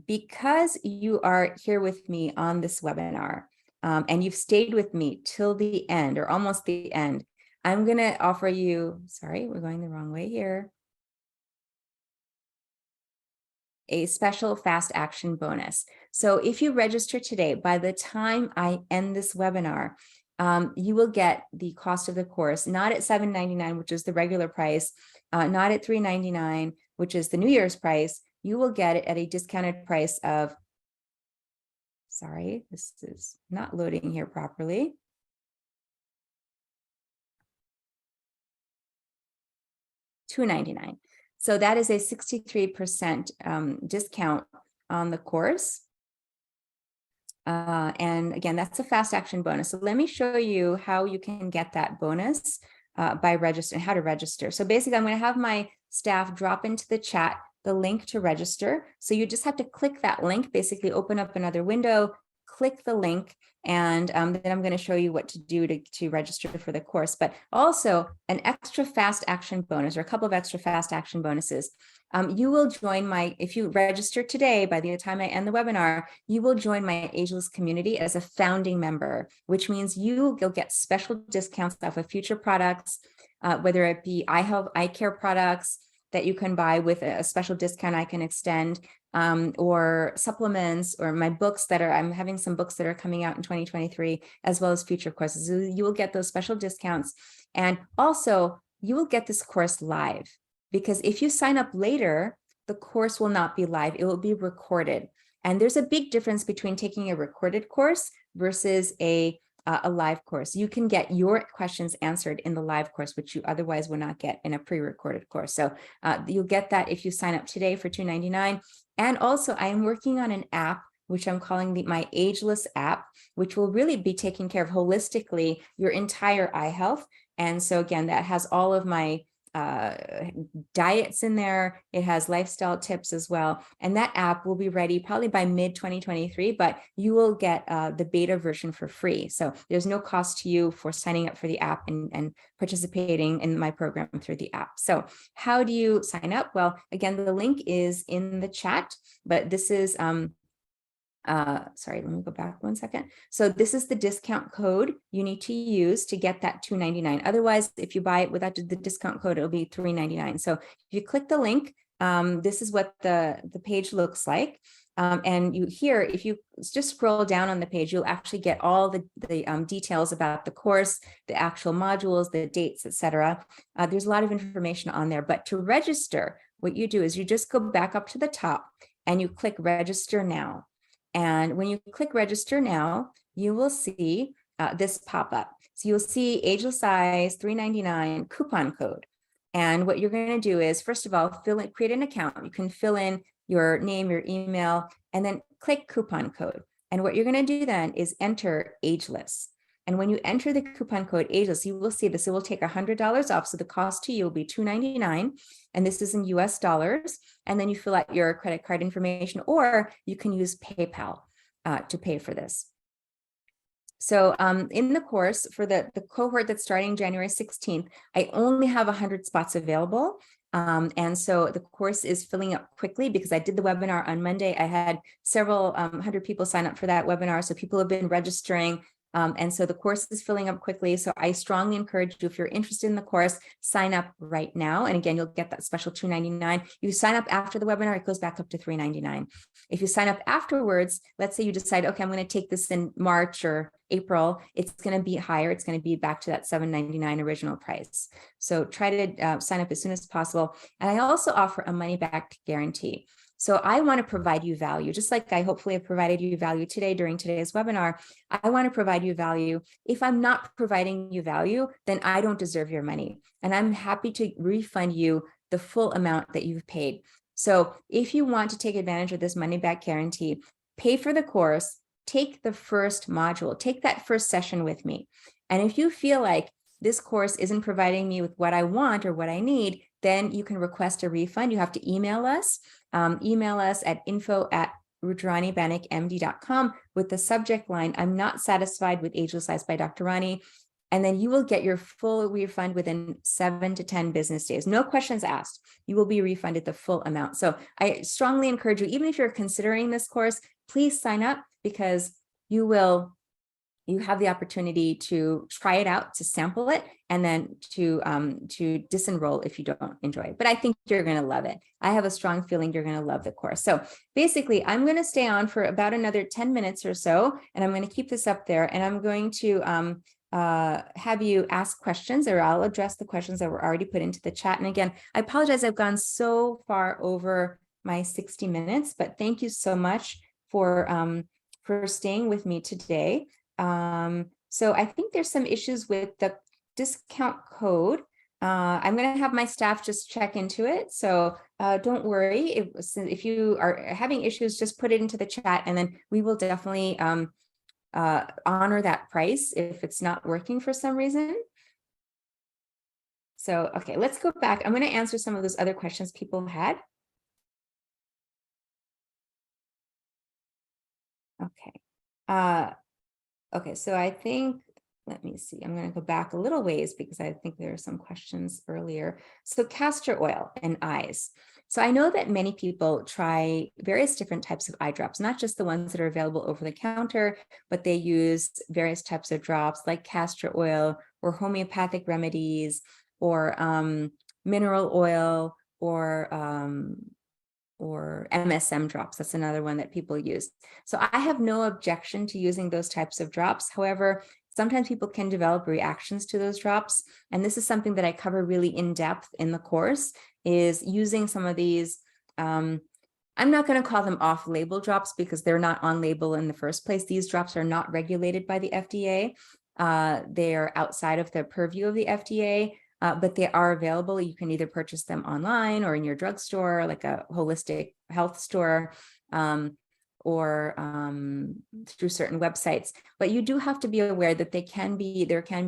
because you are here with me on this webinar, and you've stayed with me till the end or almost the end, I'm going to offer you, sorry, we're going the wrong way here, a special fast action bonus. So if you register today, by the time I end this webinar, you will get the cost of the course, not at $7.99, which is the regular price, not at $3.99, which is the New Year's price. You will get it at a discounted price of, sorry, this is not loading here properly. $2.99. So that is a 63% discount on the course. And again, that's a fast action bonus. So let me show you how you can get that bonus by registering, how to register. So basically, I'm going to have my staff drop into the chat the link to register. So you just have to click that link, basically open up another window, click the link, and then I'm going to show you what to do to register for the course. But also an extra fast action bonus, or a couple of extra fast action bonuses. You will join if you register today, by the time I end the webinar, you will join my Ageless community as a founding member, which means you'll get special discounts off of future products, whether it be eye care products that you can buy with a special discount I can extend, or supplements, or my books I'm having some books that are coming out in 2023, as well as future courses. So you will get those special discounts. And also you will get this course live, because if you sign up later, the course will not be live, it will be recorded. And there's a big difference between taking a recorded course versus a live course. You can get your questions answered in the live course, which you otherwise would not get in a pre-recorded course. So you'll get that if you sign up today for $2.99. And also, I am working on an app, which I'm calling my Ageless app, which will really be taking care of holistically your entire eye health. And so again, that has all of my diets in there. It has lifestyle tips as well. And that app will be ready probably by mid-2023, but you will get the beta version for free. So there's no cost to you for signing up for the app and participating in my program through the app. So how do you sign up? Well, again, the link is in the chat, but this is sorry, let me go back one second. So this is the discount code you need to use to get that $2.99. Otherwise, if you buy it without the discount code, it'll be $3.99. So if you click the link, this is what the page looks like. And if you just scroll down on the page, you'll actually get all the details about the course, the actual modules, the dates, etc. There's a lot of information on there. But to register, what you do is you just go back up to the top and you click register now. And when you click register now, you will see this pop up. So you'll see Ageless Eyes $3.99 coupon code. And what you're going to do is, first of all, create an account. You can fill in your name, your email, and then click coupon code. And what you're going to do then is enter Ageless. And when you enter the coupon code Ageless, you will see this. It will take $100 off. So the cost to you will be $2.99. And this is in US dollars. And then you fill out your credit card information, or you can use PayPal to pay for this. So in the course, for the cohort that's starting January 16th, I only have 100 spots available. And so the course is filling up quickly because I did the webinar on Monday. I had several 100 people sign up for that webinar. So people have been registering. And so the course is filling up quickly. So I strongly encourage you, if you're interested in the course, sign up right now. And again, you'll get that special $2.99. If you sign up after the webinar, it goes back up to $3.99. If you sign up afterwards, let's say you decide, okay, I'm going to take this in March or April, it's going to be higher. It's going to be back to that $7.99 original price. So try to sign up as soon as possible. And I also offer a money back guarantee. So I want to provide you value, just like I hopefully have provided you value today during today's webinar. I want to provide you value. If I'm not providing you value, then I don't deserve your money. And I'm happy to refund you the full amount that you've paid. So if you want to take advantage of this money back guarantee, pay for the course, take the first module, take that first session with me. And if you feel like this course isn't providing me with what I want or what I need, then you can request a refund. You have to email us at info@rudranibanikmd.com with the subject line, "I'm not satisfied with Ageless Eyes by Dr. Rani." And then you will get your full refund within 7 to 10 business days. No questions asked. You will be refunded the full amount. So I strongly encourage you, even if you're considering this course, please sign up, because you have the opportunity to try it out, to sample it, and then to disenroll if you don't enjoy it. But I think you're going to love it. I have a strong feeling you're going to love the course. So basically, I'm going to stay on for about another 10 minutes or so, and I'm going to keep this up there, and I'm going to have you ask questions, or I'll address the questions that were already put into the chat. And again, I apologize, I've gone so far over my 60 minutes, but thank you so much for staying with me today. So I think there's some issues with the discount code. I'm going to have my staff just check into it. So don't worry. If you are having issues, just put it into the chat, and then we will definitely honor that price if it's not working for some reason. So, okay, let's go back. I'm going to answer some of those other questions people had. Okay. Okay, so I think, let me see, I'm going to go back a little ways because I think there are some questions earlier. So castor oil and eyes. So I know that many people try various different types of eye drops, not just the ones that are available over the counter, but they use various types of drops like castor oil or homeopathic remedies or mineral oil or MSM drops. That's another one that people use. So I have no objection to using those types of drops. However, sometimes people can develop reactions to those drops. And this is something that I cover really in depth in the course, is using some of these, I'm not going to call them off-label drops because they're not on label in the first place. These drops are not regulated by the FDA. They are outside of the purview of the FDA. But they are available. You can either purchase them online or in your drugstore, like a holistic health store, or through certain websites. But you do have to be aware that there can be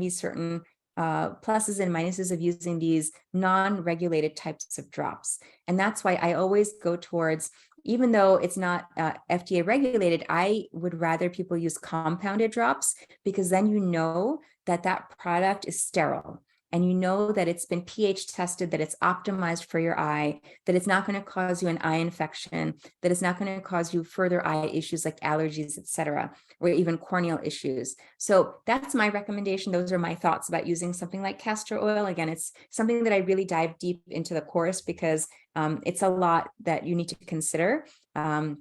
certain pluses and minuses of using these non-regulated types of drops. And that's why I always go towards, even though it's not FDA regulated, I would rather people use compounded drops, because then you know that that product is sterile. And you know that it's been pH tested, that it's optimized for your eye, that it's not going to cause you an eye infection, that it's not going to cause you further eye issues like allergies, etc., or even corneal issues. So that's my recommendation. Those are my thoughts about using something like castor oil. Again, it's something that I really dive deep into the course, because it's a lot that you need to consider beyond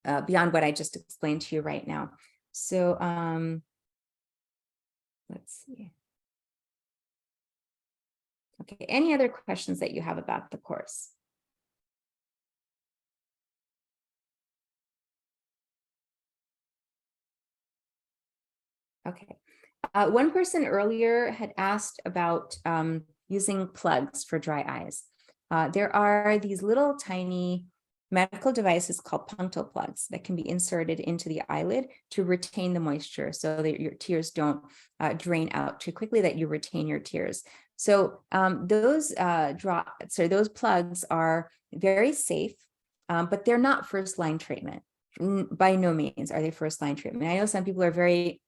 what I just explained to you right now. So let's see. Okay, any other questions that you have about the course? Okay. One person earlier had asked about using plugs for dry eyes. There are these little tiny medical devices called punctal plugs that can be inserted into the eyelid to retain the moisture so that your tears don't drain out too quickly, that you retain your tears. So those plugs are very safe, but they're not first-line treatment. By no means are they first-line treatment. I know some people are very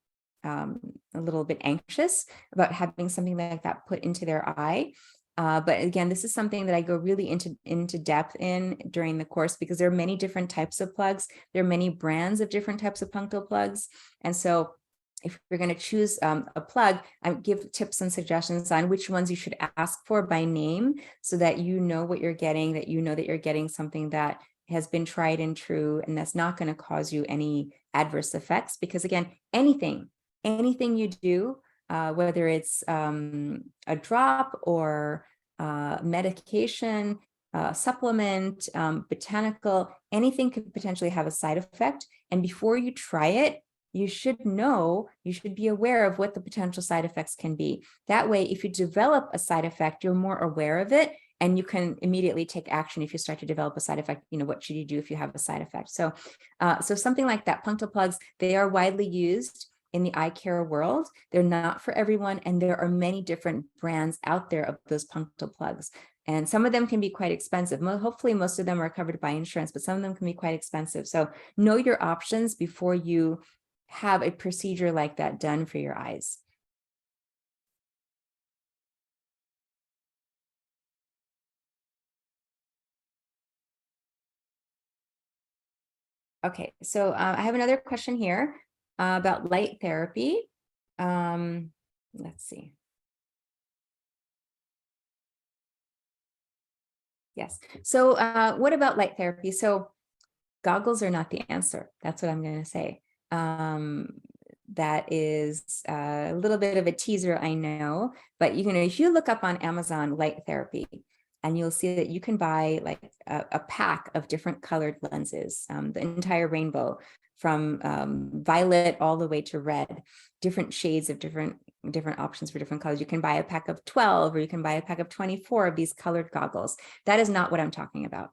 a little bit anxious about having something like that put into their eye. But again, this is something that I go really into depth in during the course, because there are many different types of plugs. There are many brands of different types of punctal plugs. And so if you're going to choose a plug, I give tips and suggestions on which ones you should ask for by name, so that you know what you're getting, that you know that you're getting something that has been tried and true, and that's not going to cause you any adverse effects. Because again, anything you do, whether it's a drop or medication, supplement, botanical, anything could potentially have a side effect. And before you try it, you should be aware of what the potential side effects can be. That way, if you develop a side effect, you're more aware of it, and you can immediately take action if you start to develop a side effect. What should you do if you have a side effect? So something like that, punctal plugs, they are widely used. in the eye care world. They're not for everyone, and there are many different brands out there of those punctal plugs. And some of them can be quite expensive. Hopefully most of them are covered by insurance, but some of them can be quite expensive. So know your options before you have a procedure like that done for your eyes. Okay, so I have another question here about light therapy. Let's see. Yes. So what about light therapy? So goggles are not the answer. That's what I'm going to say. That is a little bit of a teaser, I know, but you know, if you look up on Amazon light therapy, and you'll see that you can buy like a pack of different colored lenses, the entire rainbow, from violet all the way to red, different shades of different options for different colors. You can buy a pack of 12, or you can buy a pack of 24 of these colored goggles. That is not what I'm talking about.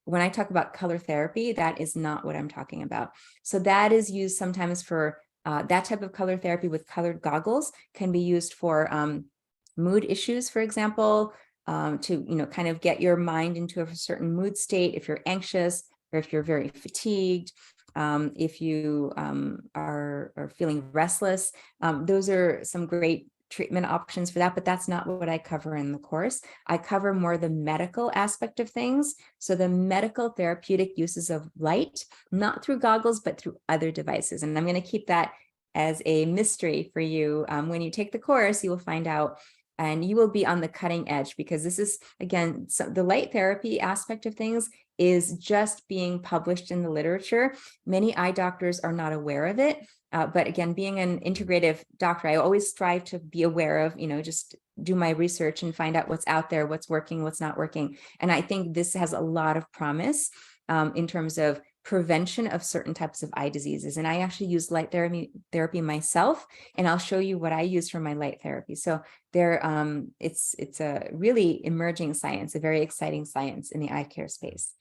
When I talk about color therapy, that is not what I'm talking about. So that is used sometimes for that type of color therapy with colored goggles can be used for mood issues, for example, to, you know, kind of get your mind into a certain mood state if you're anxious or if you're very fatigued, if you are feeling restless. Those are some great treatment options for that, but that's not what I cover in the course. I cover more the medical aspect of things. So the medical therapeutic uses of light, not through goggles, but through other devices. And I'm going to keep that as a mystery for you. When you take the course, you will find out, and you will be on the cutting edge, because this is, again, the light therapy aspect of things is just being published in the literature. Many eye doctors are not aware of it. But again, being an integrative doctor, I always strive to be aware of, you know, just do my research and find out what's out there, what's working, what's not working. And I think this has a lot of promise in terms of prevention of certain types of eye diseases. And I actually use light therapy myself, and I'll show you what I use for my light therapy. So it's a really emerging science, a very exciting science in the eye care space.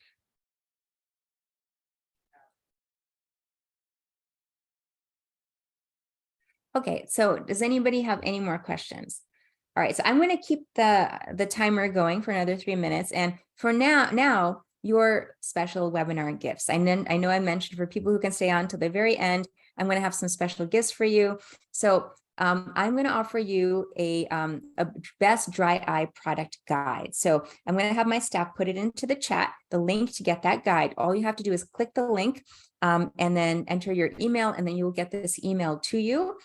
Okay, so does anybody have any more questions? All right, so I'm going to keep the timer going for another 3 minutes. And for now, your special webinar gifts. I know I mentioned for people who can stay on till the very end, I'm going to have some special gifts for you. So I'm going to offer you a best dry eye product guide. So I'm going to have my staff put it into the chat, the link to get that guide. All you have to do is click the link and then enter your email, and then you will get this email to you.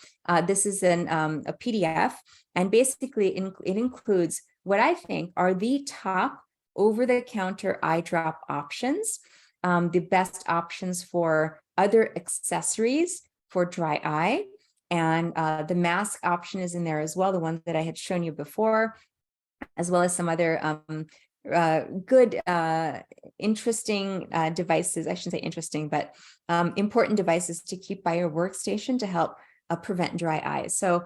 This is a PDF, and basically it includes what I think are the top over-the-counter eye drop options, the best options for other accessories for dry eye. And the mask option is in there as well, the one that I had shown you before, as well as some other good, interesting devices. I shouldn't say interesting, but important devices to keep by your workstation to help prevent dry eyes. So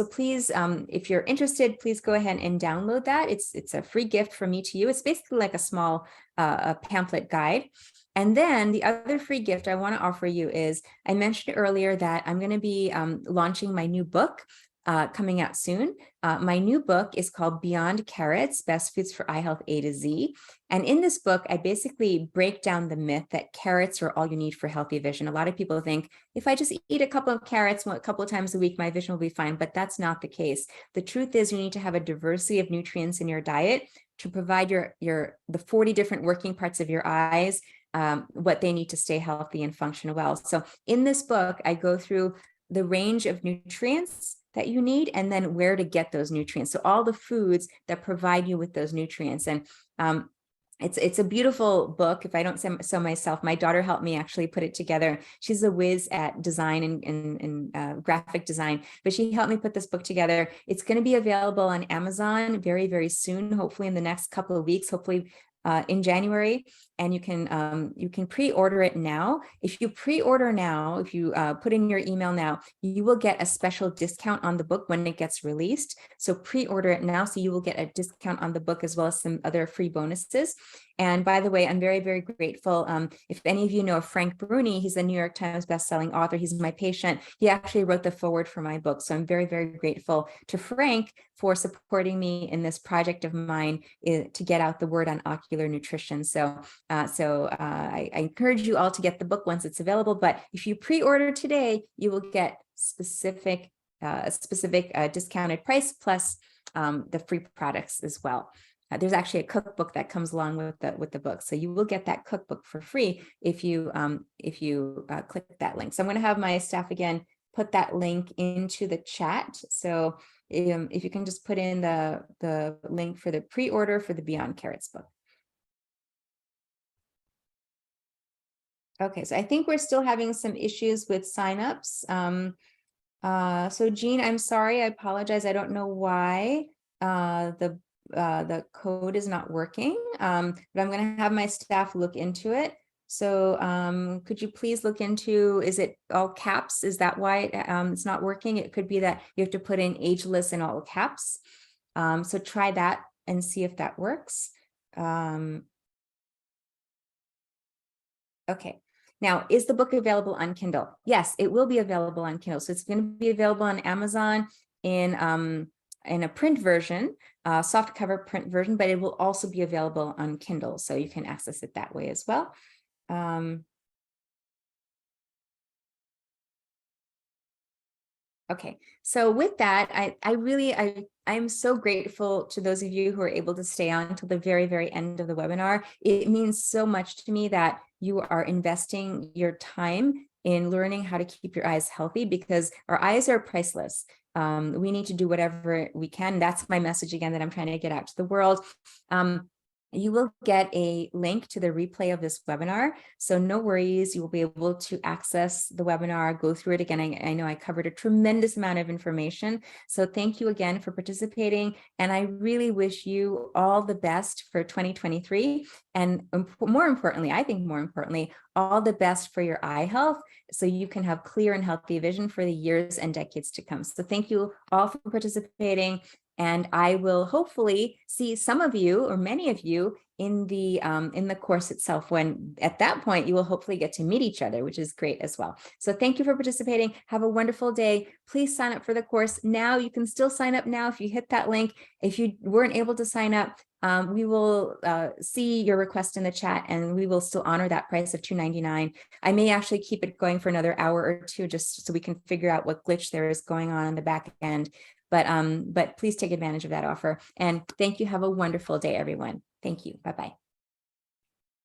please, if you're interested, please go ahead and download that. It's a free gift from me to you. It's basically like a small pamphlet guide. And then the other free gift I want to offer you is, I mentioned earlier that I'm going to be launching my new book coming out soon. My new book is called Beyond Carrots, Best Foods for Eye Health A to Z. And in this book, I basically break down the myth that carrots are all you need for healthy vision. A lot of people think if I just eat a couple of carrots a couple of times a week, my vision will be fine, but that's not the case. The truth is you need to have a diversity of nutrients in your diet to provide the 40 different working parts of your eyes what they need to stay healthy and function well. So in this book, I go through the range of nutrients that you need, and then where to get those nutrients. So all the foods that provide you with those nutrients. And it's a beautiful book. If I don't say so myself, my daughter helped me actually put it together. She's a whiz at design and graphic design, but she helped me put this book together. It's going to be available on Amazon very, very soon, hopefully in the next couple of weeks, hopefully in January. and you can pre-order it now. If you pre-order now, if you put in your email now, you will get a special discount on the book when it gets released. So pre-order it now, so you will get a discount on the book as well as some other free bonuses. And by the way, I'm very, very grateful. If any of you know Frank Bruni, he's a New York Times bestselling author. He's my patient. He actually wrote the foreword for my book. So I'm very, very grateful to Frank for supporting me in this project of mine to get out the word on ocular nutrition. So I encourage you all to get the book once it's available. But if you pre-order today, you will get specific discounted price plus the free products as well. There's actually a cookbook that comes along with the book, so you will get that cookbook for free if you click that link. So I'm going to have my staff again put that link into the chat. So if you can just put in the link for the pre-order for the Beyond Carrots book. Okay, so I think we're still having some issues with signups. So Jean, I'm sorry, I apologize. I don't know why the code is not working, but I'm going to have my staff look into it. So could you please look into, is it all caps? Is that why it's not working? It could be that you have to put in ageless in all caps. So try that and see if that works. Okay. Now, is the book available on Kindle? Yes, it will be available on Kindle. So it's going to be available on Amazon in a print version, soft cover print version, but it will also be available on Kindle. So you can access it that way as well. Okay, so with that, I'm so grateful to those of you who are able to stay on until the very, very end of the webinar. It means so much to me that you are investing your time in learning how to keep your eyes healthy, because our eyes are priceless. We need to do whatever we can. That's my message again that I'm trying to get out to the world. You will get a link to the replay of this webinar. So no worries, you will be able to access the webinar, go through it again. I know I covered a tremendous amount of information. So thank you again for participating. And I really wish you all the best for 2023. And more importantly, I think more importantly, all the best for your eye health, so you can have clear and healthy vision for the years and decades to come. So thank you all for participating. And I will hopefully see some of you or many of you in the course itself, when at that point you will hopefully get to meet each other, which is great as well. So thank you for participating. Have a wonderful day. Please sign up for the course now. You can still sign up now if you hit that link. If you weren't able to sign up, we will see your request in the chat, and we will still honor that price of $2.99. I may actually keep it going for another hour or two, just so we can figure out what glitch there is going on the back end. But please take advantage of that offer. And thank you. Have a wonderful day, everyone. Thank you. Bye-bye.